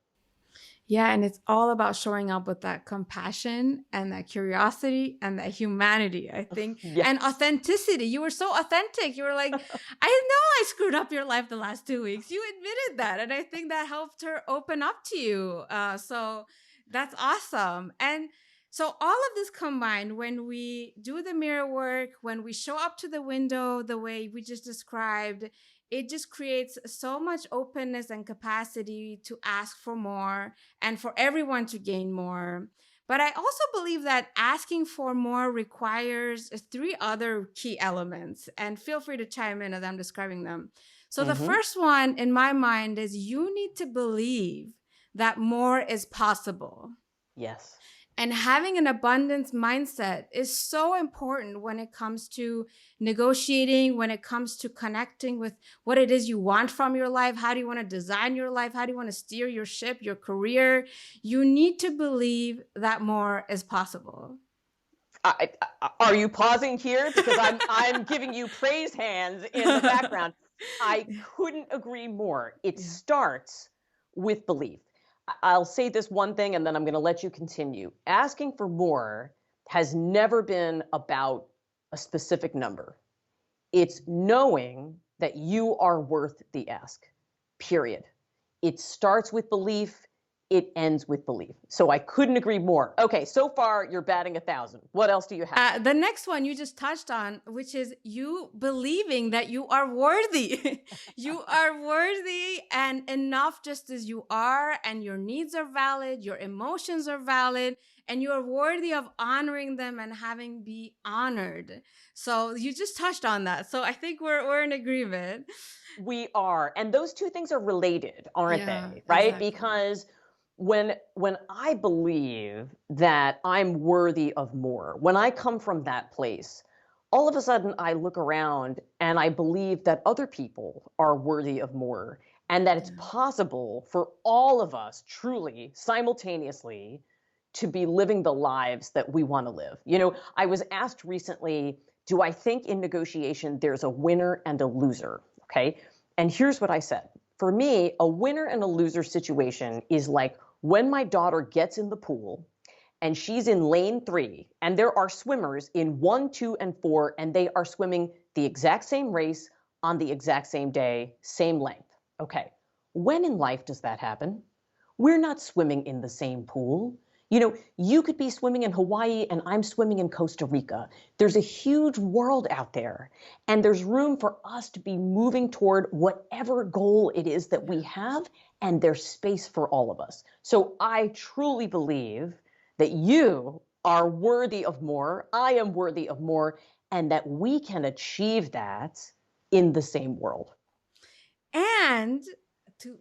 Yeah, and it's all about showing up with that compassion and that curiosity and that humanity, I think, Yes. and authenticity. You were so authentic. You were like, I know I screwed up your life the last 2 weeks. You admitted that. And I think that helped her open up to you. So that's awesome. And so all of this combined, when we do the mirror work, when we show up to the window the way we just described, it just creates so much openness and capacity to ask for more and for everyone to gain more. But I also believe that asking for more requires three other key elements. And feel free to chime in as I'm describing them. So the Mm-hmm. first one in my mind is you need to believe that more is possible. Yes. And having an abundance mindset is so important when it comes to negotiating, when it comes to connecting with what it is you want from your life. How do you want to design your life? How do you want to steer your ship, your career? You need to believe that more is possible. Are you pausing here? Because I'm giving you praise hands in the background. I couldn't agree more. It Yeah. starts with belief. I'll say this one thing and then I'm going to let you continue. Asking for more has never been about a specific number. It's knowing that you are worth the ask, period. It starts with belief. It ends with belief. So I couldn't agree more. Okay, so far you're batting 1,000. What else do you have? The next one you just touched on, which is you believing that you are worthy. You are worthy and enough just as you are, and your needs are valid, your emotions are valid, and you are worthy of honoring them and having be honored. So you just touched on that. So I think we're in agreement. We are. And those two things are related, aren't Yeah, they? Right? exactly. Because when I believe that I'm worthy of more, when I come from that place, all of a sudden I look around and I believe that other people are worthy of more and that it's Yeah. possible for all of us truly simultaneously to be living the lives that we want to live. You know, I was asked recently, do I think in negotiation there's a winner and a loser? Okay. And here's what I said. For me, a winner and a loser situation is like when my daughter gets in the pool and she's in lane 3 and there are swimmers in 1, 2, and 4, and they are swimming the exact same race on the exact same day, same length. Okay. When in life does that happen? We're not swimming in the same pool. You know, you could be swimming in Hawaii and I'm swimming in Costa Rica. There's a huge world out there, and there's room for us to be moving toward whatever goal it is that we have, and there's space for all of us. So I truly believe that you are worthy of more, I am worthy of more, and that we can achieve that in the same world. And to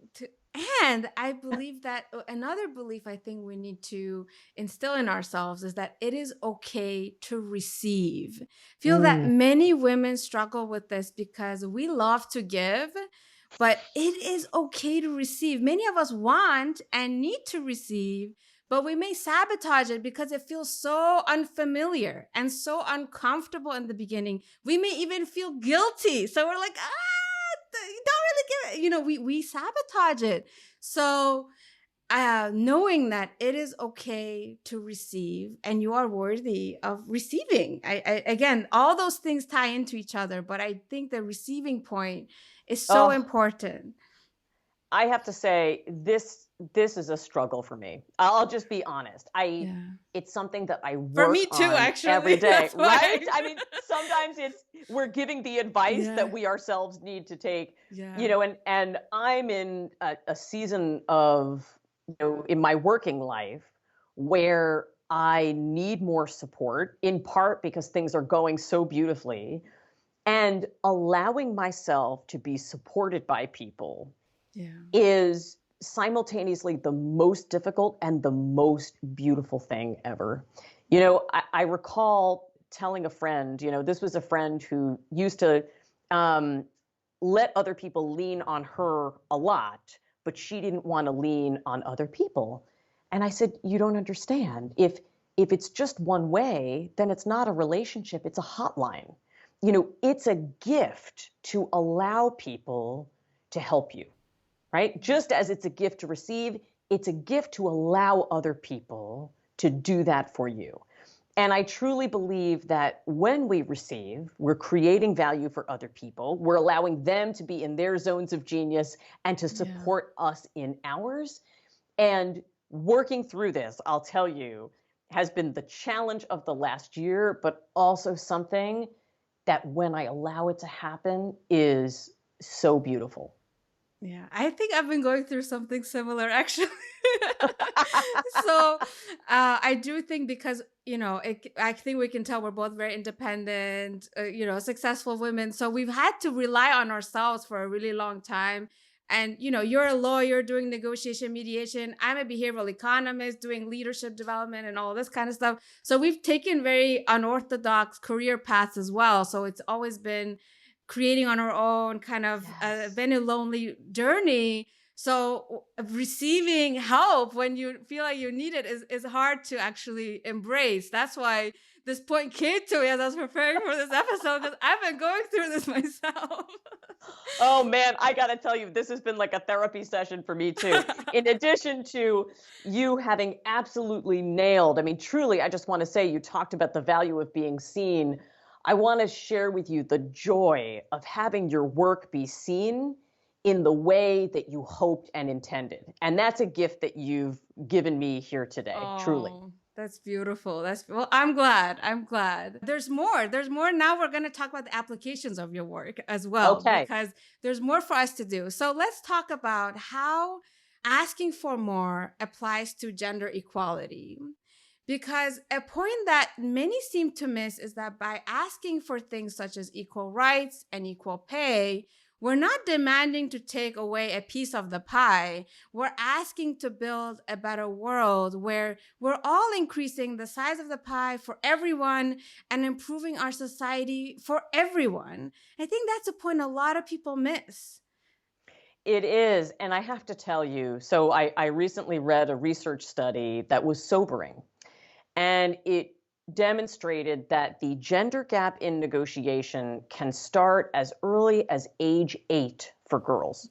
and I believe that another belief I think we need to instill in ourselves is that it is okay to receive. Feel that Mm. many women struggle with this because we love to give, but it is okay to receive. Many of us want and need to receive, but we may sabotage it because it feels so unfamiliar and so uncomfortable in the beginning. We may even feel guilty. So we're like, you don't really give it, we sabotage it. So knowing that it is okay to receive and you are worthy of receiving. Again, all those things tie into each other, but I think the receiving point is so Oh, important. I have to say this is a struggle for me. I'll just be honest. Yeah. It's something that I For me work too, on every actually. day, That's right? why. I mean, sometimes we're giving the advice Yeah. that we ourselves need to take, Yeah. you know, and I'm in a season of, you know, in my working life where I need more support, in part because things are going so beautifully, and allowing myself to be supported by people Yeah. is simultaneously the most difficult and the most beautiful thing ever. You know, I recall telling a friend, you know, this was a friend who used to um, let other people lean on her a lot, but she didn't want to lean on other people. And I said, you don't understand. If it's just one way, then it's not a relationship, it's a hotline. You know, it's a gift to allow people to help you, right? Just as it's a gift to receive, it's a gift to allow other people to do that for you. And I truly believe that when we receive, we're creating value for other people. We're allowing them to be in their zones of genius and to Yeah. support us in ours. And working through this, I'll tell you, has been the challenge of the last year, but also something that when I allow it to happen is so beautiful. Yeah, I think I've been going through something similar actually. So I do think because, I think we can tell we're both very independent, successful women. So we've had to rely on ourselves for a really long time. And, you're a lawyer doing negotiation mediation. I'm a behavioral economist doing leadership development and all this kind of stuff. So we've taken very unorthodox career paths as well. So it's always been creating on our own, kind of Yes. been a lonely journey. So receiving help when you feel like you need it is hard to actually embrace. That's why this point came to me as I was preparing for this episode, because I've been going through this myself. Oh man, I gotta tell you, this has been like a therapy session for me too. In addition to you having absolutely nailed, I mean, truly, I just want to say you talked about the value of being seen. I want to share with you the joy of having your work be seen in the way that you hoped and intended. And that's a gift that you've given me here today, truly. Oh, that's beautiful. Well, I'm glad. I'm glad. There's more. There's more. Now we're going to talk about the applications of your work as well, Okay. because there's more for us to do. So let's talk about how asking for more applies to gender equality. Because a point that many seem to miss is that by asking for things such as equal rights and equal pay, we're not demanding to take away a piece of the pie. We're asking to build a better world where we're all increasing the size of the pie for everyone and improving our society for everyone. I think that's a point a lot of people miss. It is. And I have to tell you, so I recently read a research study that was sobering. And it demonstrated that the gender gap in negotiation can start as early as age 8 for girls,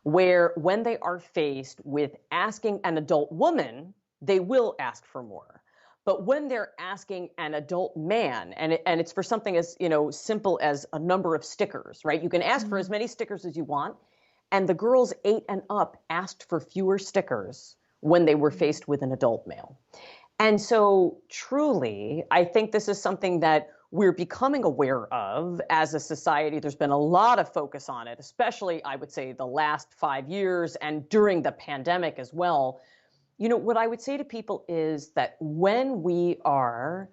where when they are faced with asking an adult woman, they will ask for more. But when they're asking an adult man, and it's for something as simple as a number of stickers, right? You can ask for as many stickers as you want, and the girls 8 and up asked for fewer stickers when they were faced with an adult male. And so, truly, I think this is something that we're becoming aware of as a society. There's been a lot of focus on it, especially, I would say, the last 5 years and during the pandemic as well. What I would say to people is that when we are,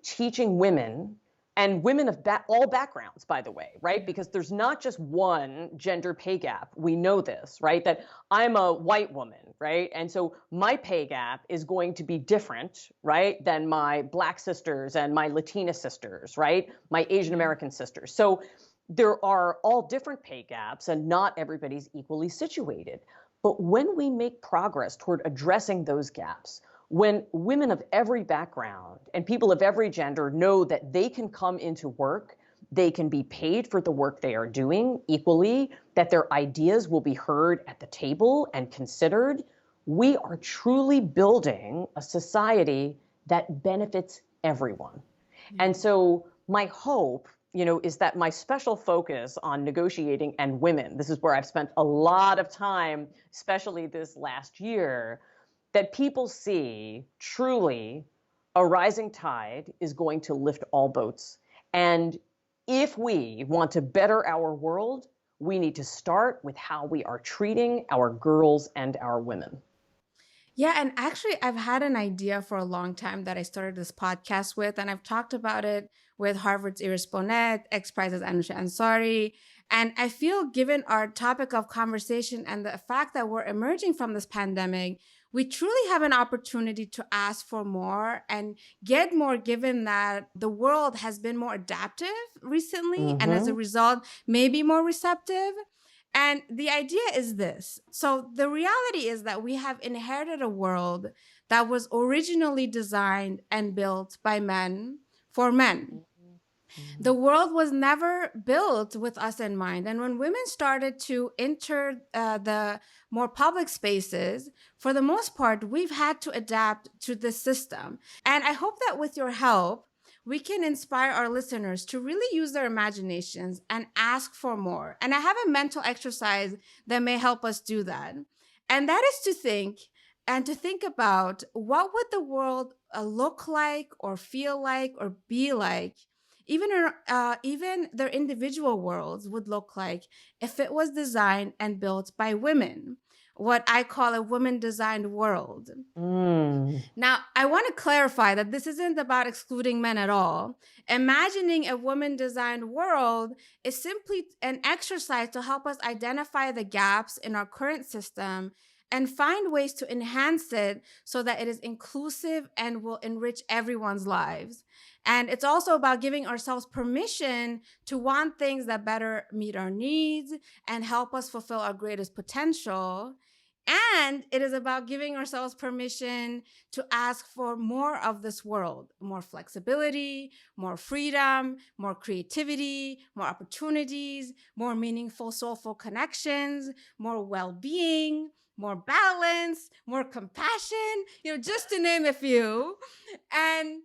teaching women and women of all backgrounds, by the way, right? Because there's not just one gender pay gap. We know this, right? That I'm a white woman, right? And so my pay gap is going to be different, right, than my Black sisters and my Latina sisters, right? My Asian American sisters. So there are all different pay gaps and not everybody's equally situated. But when we make progress toward addressing those gaps, when women of every background and people of every gender know that they can come into work, they can be paid for the work they are doing equally, that their ideas will be heard at the table and considered, we are truly building a society that benefits everyone. And so my hope, is that my special focus on negotiating and women, this is where I've spent a lot of time, especially this last year, that people see truly a rising tide is going to lift all boats. And if we want to better our world, we need to start with how we are treating our girls and our women. Yeah, and actually, I've had an idea for a long time that I started this podcast with, and I've talked about it with Harvard's Iris Bonet, X Prize's Anusha Ansari. And I feel, given our topic of conversation and the fact that we're emerging from this pandemic, we truly have an opportunity to ask for more and get more, given that the world has been more adaptive recently, and as a result, maybe more receptive. And the idea is this. So the reality is that we have inherited a world that was originally designed and built by men for men. The world was never built with us in mind. And when women started to enter the more public spaces, for the most part, we've had to adapt to the system. And I hope that with your help, we can inspire our listeners to really use their imaginations and ask for more. And I have a mental exercise that may help us do that. And that is to think about what would the world look like or feel like or be like even their individual worlds would look like if it was designed and built by women, what I call a woman designed world. Mm. Now, I want to clarify that this isn't about excluding men at all. Imagining a woman designed world is simply an exercise to help us identify the gaps in our current system and find ways to enhance it so that it is inclusive and will enrich everyone's lives. And it's also about giving ourselves permission to want things that better meet our needs and help us fulfill our greatest potential. And it is about giving ourselves permission to ask for more of this world, more flexibility, more freedom, more creativity, more opportunities, more meaningful, soulful connections, more well being, more balance, more compassion, just to name a few. And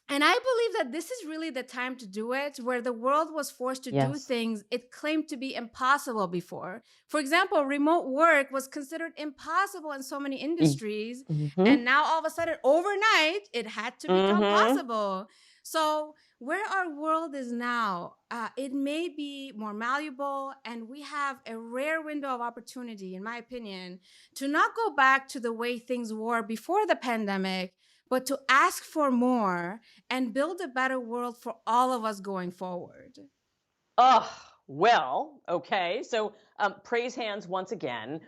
and I believe that this is really the time to do it, where the world was forced to do Yes. things it claimed to be impossible before. For example, remote work was considered impossible in so many industries. Mm-hmm. And now all of a sudden, overnight, it had to become Mm-hmm. possible. So, where our world is now, it may be more malleable, and we have a rare window of opportunity, in my opinion, to not go back to the way things were before the pandemic, but to ask for more and build a better world for all of us going forward. Oh, well, okay. So, praise hands once again.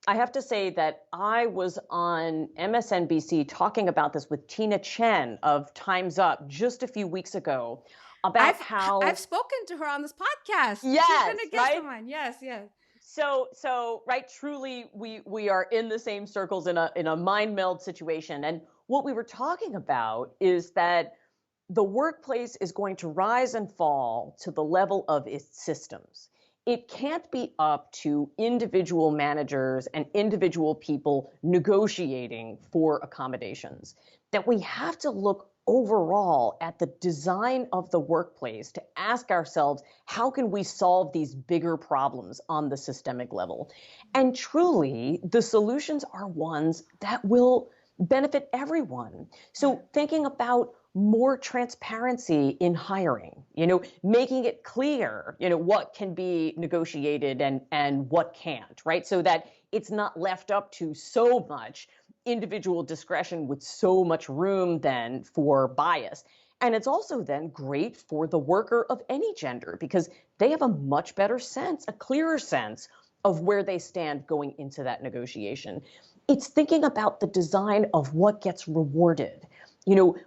I have to say that I was on MSNBC talking about this with Tina Chen of Time's Up just a few weeks ago about I've how, I've spoken to her on this podcast. She's been yes, a guest of right? mine. Yes, yes. So right, truly we are in the same circles in a mind meld situation. And what we were talking about is that the workplace is going to rise and fall to the level of its systems. It can't be up to individual managers and individual people negotiating for accommodations. That we have to look overall at the design of the workplace to ask ourselves, how can we solve these bigger problems on the systemic level? And truly, the solutions are ones that will benefit everyone. So thinking about more transparency in hiring, making it clear, what can be negotiated and what can't, right? So that it's not left up to so much individual discretion with so much room then for bias. And it's also then great for the worker of any gender because they have a much better sense, a clearer sense of where they stand going into that negotiation. It's thinking about the design of what gets rewarded,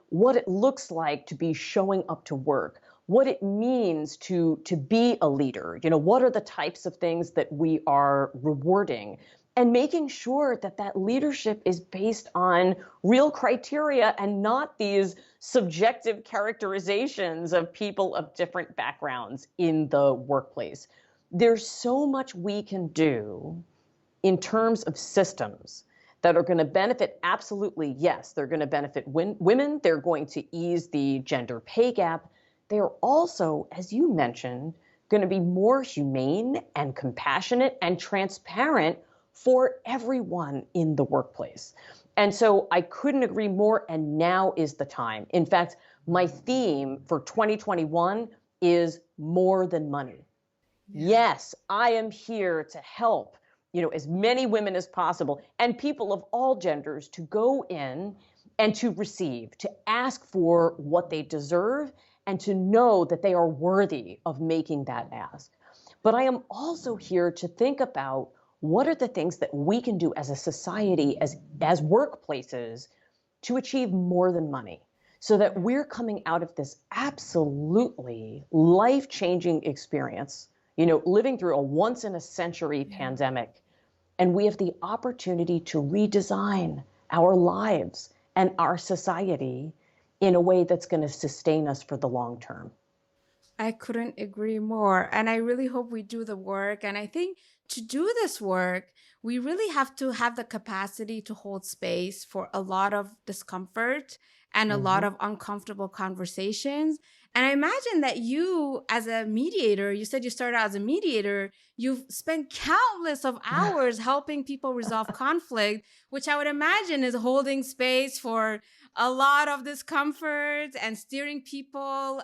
what it looks like to be showing up to work, what it means to be a leader, what are the types of things that we are rewarding, and making sure that that leadership is based on real criteria and not these subjective characterizations of people of different backgrounds in the workplace. There's so much we can do in terms of systems that are going to benefit, absolutely, yes, they're going to benefit women. They're going to ease the gender pay gap. They're also, as you mentioned, going to be more humane and compassionate and transparent for everyone in the workplace. And so I couldn't agree more, and now is the time. In fact, my theme for 2021 is more than money. Yeah. Yes, I am here to help, as many women as possible and people of all genders to go in and to receive, to ask for what they deserve and to know that they are worthy of making that ask. But I am also here to think about what are the things that we can do as a society, as workplaces, to achieve more than money so that we're coming out of this absolutely life-changing experience, living through a once in a century pandemic. And we have the opportunity to redesign our lives and our society in a way that's going to sustain us for the long term. I couldn't agree more. And I really hope we do the work. And I think to do this work, we really have to have the capacity to hold space for a lot of discomfort and a lot Mm-hmm. of uncomfortable conversations. And I imagine that you, as a mediator, you said you started out as a mediator, you've spent countless of hours helping people resolve conflict, which I would imagine is holding space for a lot of discomfort and steering people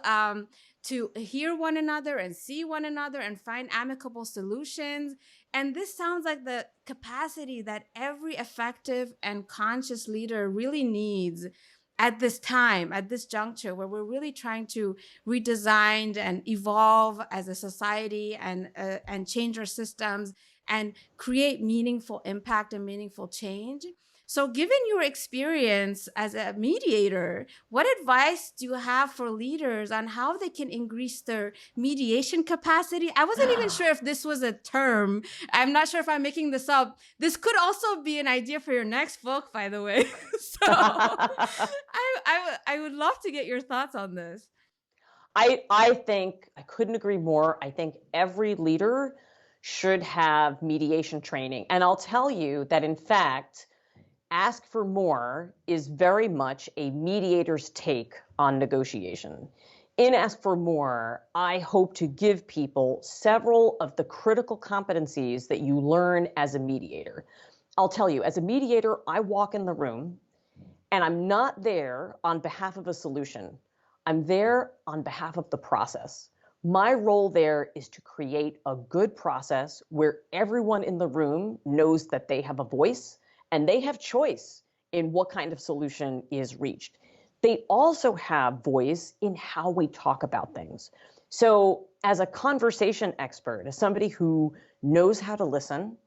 to hear one another and see one another and find amicable solutions. And this sounds like the capacity that every effective and conscious leader really needs at this time, at this juncture, where we're really trying to redesign and evolve as a society and change our systems and create meaningful impact and meaningful change. So, given your experience as a mediator, what advice do you have for leaders on how they can increase their mediation capacity? I wasn't even sure if this was a term. I'm not sure if I'm making this up. This could also be an idea for your next book, by the way. So, I would love to get your thoughts on this. I think I couldn't agree more. I think every leader should have mediation training. And I'll tell you that, in fact, Ask for More is very much a mediator's take on negotiation. In Ask for More, I hope to give people several of the critical competencies that you learn as a mediator. I'll tell you, as a mediator, I walk in the room and I'm not there on behalf of a solution. I'm there on behalf of the process. My role there is to create a good process where everyone in the room knows that they have a voice and they have choice in what kind of solution is reached. They also have voice in how we talk about things. So as a conversation expert, as somebody who knows how to listen,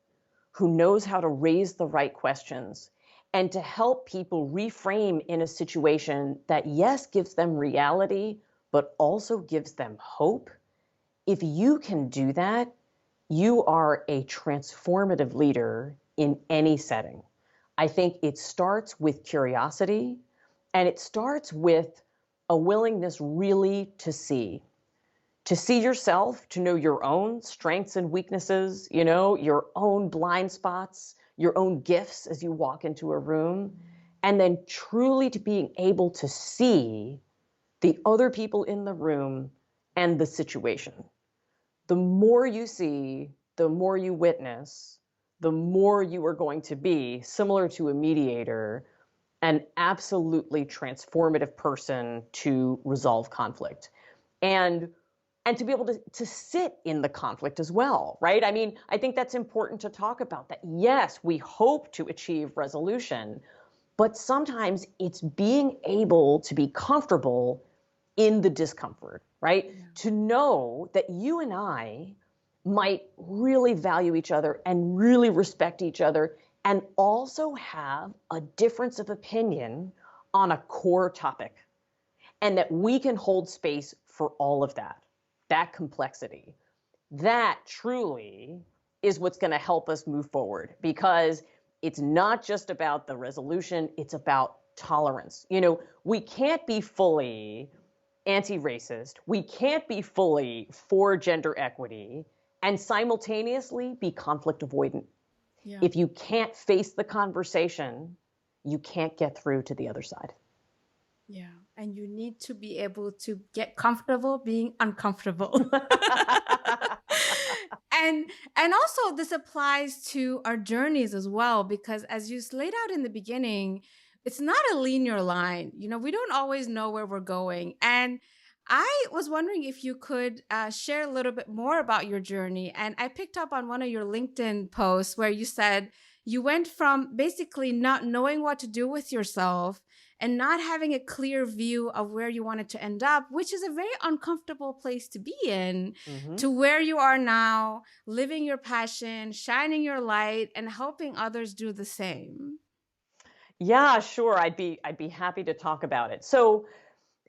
who knows how to raise the right questions, and to help people reframe in a situation that, yes, gives them reality, but also gives them hope, if you can do that, you are a transformative leader in any setting. I think it starts with curiosity, and it starts with a willingness really to see yourself, to know your own strengths and weaknesses, your own blind spots, your own gifts as you walk into a room, and then truly to being able to see the other people in the room and the situation. The more you see, the more you witness, the more you are going to be, similar to a mediator, an absolutely transformative person to resolve conflict. And to be able to sit in the conflict as well, right? I mean, I think that's important to talk about that. Yes, we hope to achieve resolution, but sometimes it's being able to be comfortable in the discomfort, right? Yeah. To know that you and I might really value each other and really respect each other and also have a difference of opinion on a core topic, and that we can hold space for all of that complexity. That truly is what's going to help us move forward, because it's not just about the resolution, it's about tolerance. We can't be fully anti-racist, we can't be fully for gender equity, and simultaneously be conflict avoidant. Yeah. If you can't face the conversation, you can't get through to the other side. Yeah. And you need to be able to get comfortable being uncomfortable. And also this applies to our journeys as well, because as you laid out in the beginning, it's not a linear line. We don't always know where we're going. And I was wondering if you could share a little bit more about your journey. And I picked up on one of your LinkedIn posts where you said you went from basically not knowing what to do with yourself and not having a clear view of where you wanted to end up, which is a very uncomfortable place to be in, to where you are now, living your passion, shining your light, and helping others do the same. Yeah, sure. I'd be happy to talk about it. So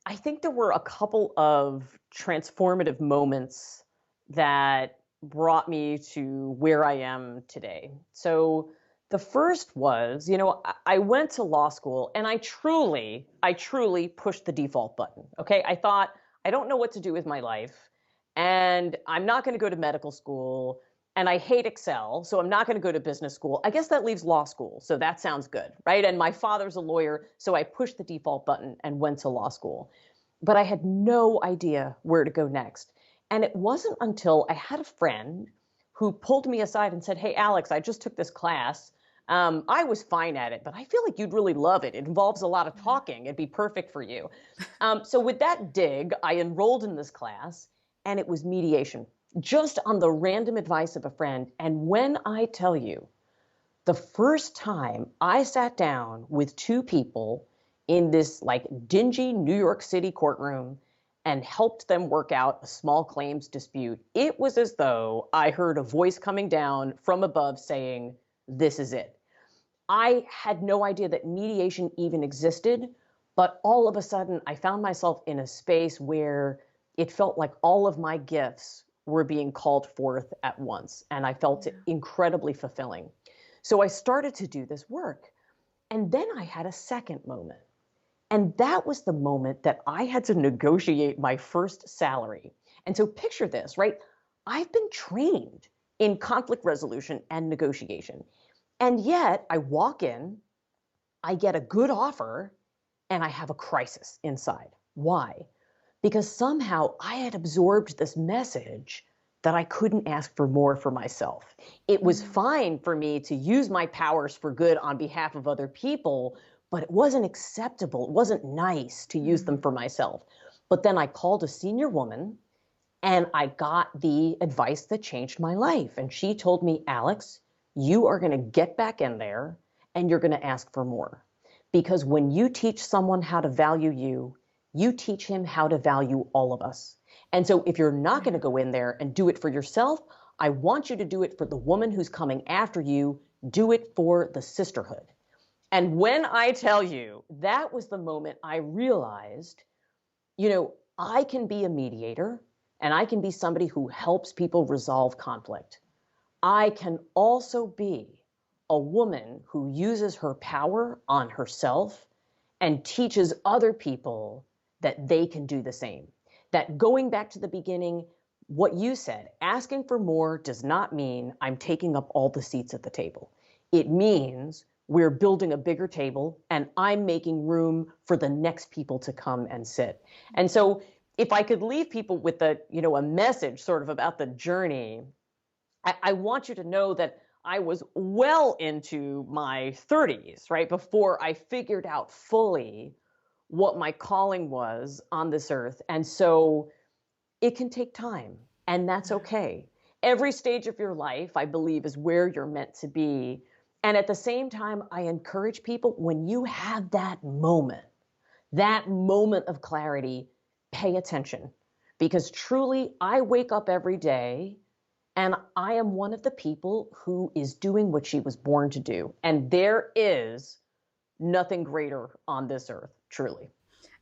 I think there were a couple of transformative moments that brought me to where I am today. So the first was, I went to law school and I truly pushed the default button. Okay. I thought, I don't know what to do with my life, and I'm not going to go to medical school, and I hate Excel, so I'm not going to go to business school. I guess that leaves law school. So that sounds good, right? And my father's a lawyer, so I pushed the default button and went to law school. but I had no idea where to go next. And it wasn't until I had a friend who pulled me aside and said, "Hey, Alex, I just took this class. I was fine at it, but I feel like you'd really love it. It involves a lot of talking. It'd be perfect for you." So with that dig, I enrolled in this class, and it was mediation, just on the random advice of a friend. And when I tell you, the first time I sat down with two people in this like dingy New York City courtroom and helped them work out a small claims dispute, it was as though I heard a voice coming down from above saying, "This is it." I had no idea that mediation even existed, but all of a sudden I found myself in a space where it felt like all of my gifts were being called forth at once, and I felt it incredibly fulfilling. So I started to do this work. And then I had a second moment. And that was the moment that I had to negotiate my first salary. And so picture this, right? I've been trained in conflict resolution and negotiation. And yet I walk in, I get a good offer, and I have a crisis inside. Why? Because somehow I had absorbed this message that I couldn't ask for more for myself. It was fine for me to use my powers for good on behalf of other people, but it wasn't acceptable. It wasn't nice to use them for myself. But then I called a senior woman and I got the advice that changed my life. And she told me, "Alex, you are going to get back in there and you're going to ask for more. Because when you teach someone how to value you, you teach him how to value all of us. And so if you're not going to go in there and do it for yourself, I want you to do it for the woman who's coming after you. Do it for the sisterhood." And when I tell you, that was the moment I realized, I can be a mediator and I can be somebody who helps people resolve conflict. I can also be a woman who uses her power on herself and teaches other people that they can do the same. That, going back to the beginning, what you said, asking for more does not mean I'm taking up all the seats at the table. It means we're building a bigger table and I'm making room for the next people to come and sit. And so if I could leave people with a message sort of about the journey, I want you to know that I was well into my 30s, right, before I figured out fully what my calling was on this earth. And so it can take time, and that's okay. Every stage of your life, I believe, is where you're meant to be. And at the same time, I encourage people, when you have that moment of clarity, pay attention. Because truly, I wake up every day and I am one of the people who is doing what she was born to do. And there is nothing greater on this earth, truly.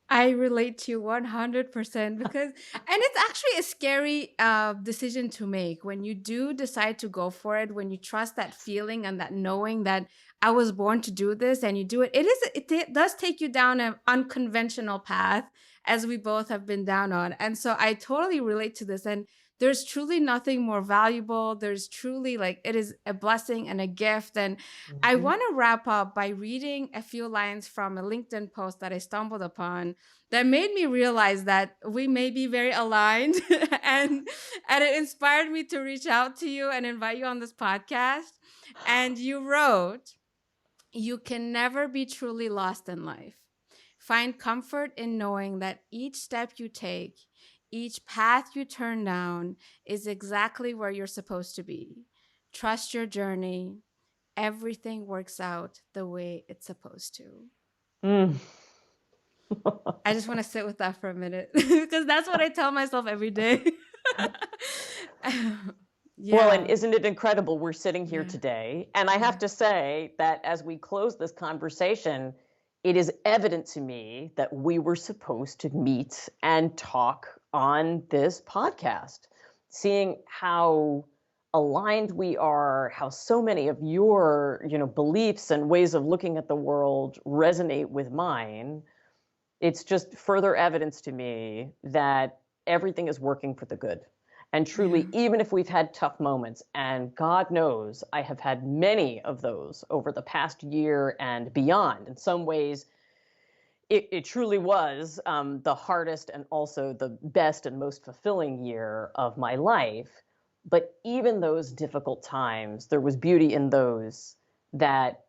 I relate to you 100% because, and it's actually a scary decision to make when you do decide to go for it, when you trust that feeling and that knowing that I was born to do this and you do it. It does take you down an unconventional path, as we both have been down on. And so I totally relate to this. And there's truly nothing more valuable. There's truly it is a blessing and a gift. And I want to wrap up by reading a few lines from a LinkedIn post that I stumbled upon that made me realize that we may be very aligned and it inspired me to reach out to you and invite you on this podcast. And you wrote, "You can never be truly lost in life. Find comfort in knowing that each step you take, each path you turn down is exactly where you're supposed to be. Trust your journey. Everything works out the way it's supposed to." Mm. I just want to sit with that for a minute because that's what I tell myself every day. Well, and Yeah. isn't it incredible we're sitting here Yeah. today? And I have to say that as we close this conversation, it is evident to me that we were supposed to meet and talk on this podcast, seeing how aligned we are, how so many of your, beliefs and ways of looking at the world resonate with mine. It's just further evidence to me that everything is working for the good. And truly, even if we've had tough moments, and God knows I have had many of those over the past year and beyond, in some ways, it truly was the hardest and also the best and most fulfilling year of my life. But even those difficult times, there was beauty in those that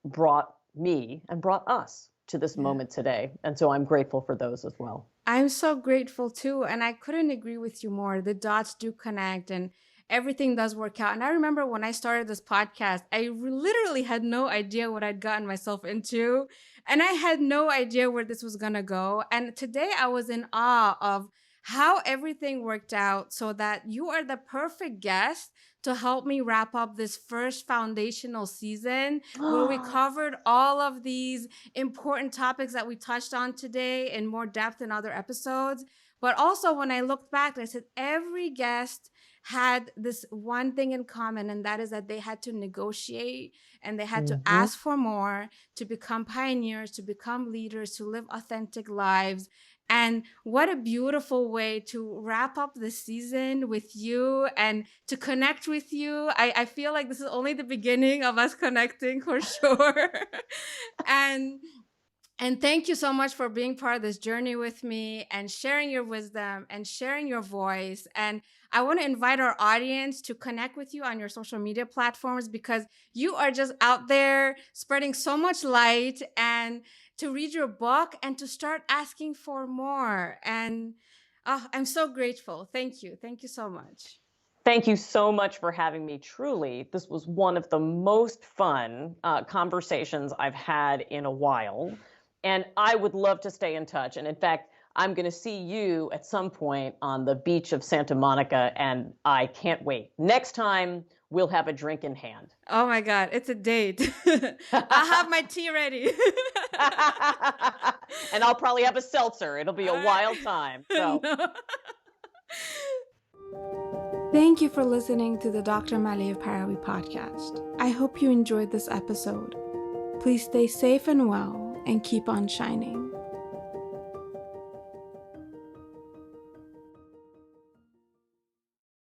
brought me and brought us to this moment today. And so I'm grateful for those as well. I'm so grateful too. And I couldn't agree with you more. The dots do connect and everything does work out. And I remember when I started this podcast, I literally had no idea what I'd gotten myself into. And I had no idea where this was going to go. And today I was in awe of how everything worked out so that you are the perfect guest to help me wrap up this first foundational season where we covered all of these important topics that we touched on today in more depth in other episodes. But also when I looked back, I said every guest had this one thing in common, and that is that they had to negotiate and they had to ask for more, to become pioneers, to become leaders, to live authentic lives. And what a beautiful way to wrap up the season with you and to connect with you. I feel like this is only the beginning of us connecting for sure. And thank you so much for being part of this journey with me and sharing your wisdom and sharing your voice. And I want to invite our audience to connect with you on your social media platforms because you are just out there spreading so much light, and to read your book and to start asking for more. And I'm so grateful. Thank you. Thank you so much. Thank you so much for having me. Truly, this was one of the most fun conversations I've had in a while. And I would love to stay in touch. And in fact, I'm going to see you at some point on the beach of Santa Monica, and I can't wait. Next time, we'll have a drink in hand. Oh my God, it's a date. I'll have my tea ready. And I'll probably have a seltzer. It'll be a wild time. So. No. Thank you for listening to the Dr. Maliheh Parawi podcast. I hope you enjoyed this episode. Please stay safe and well and keep on shining.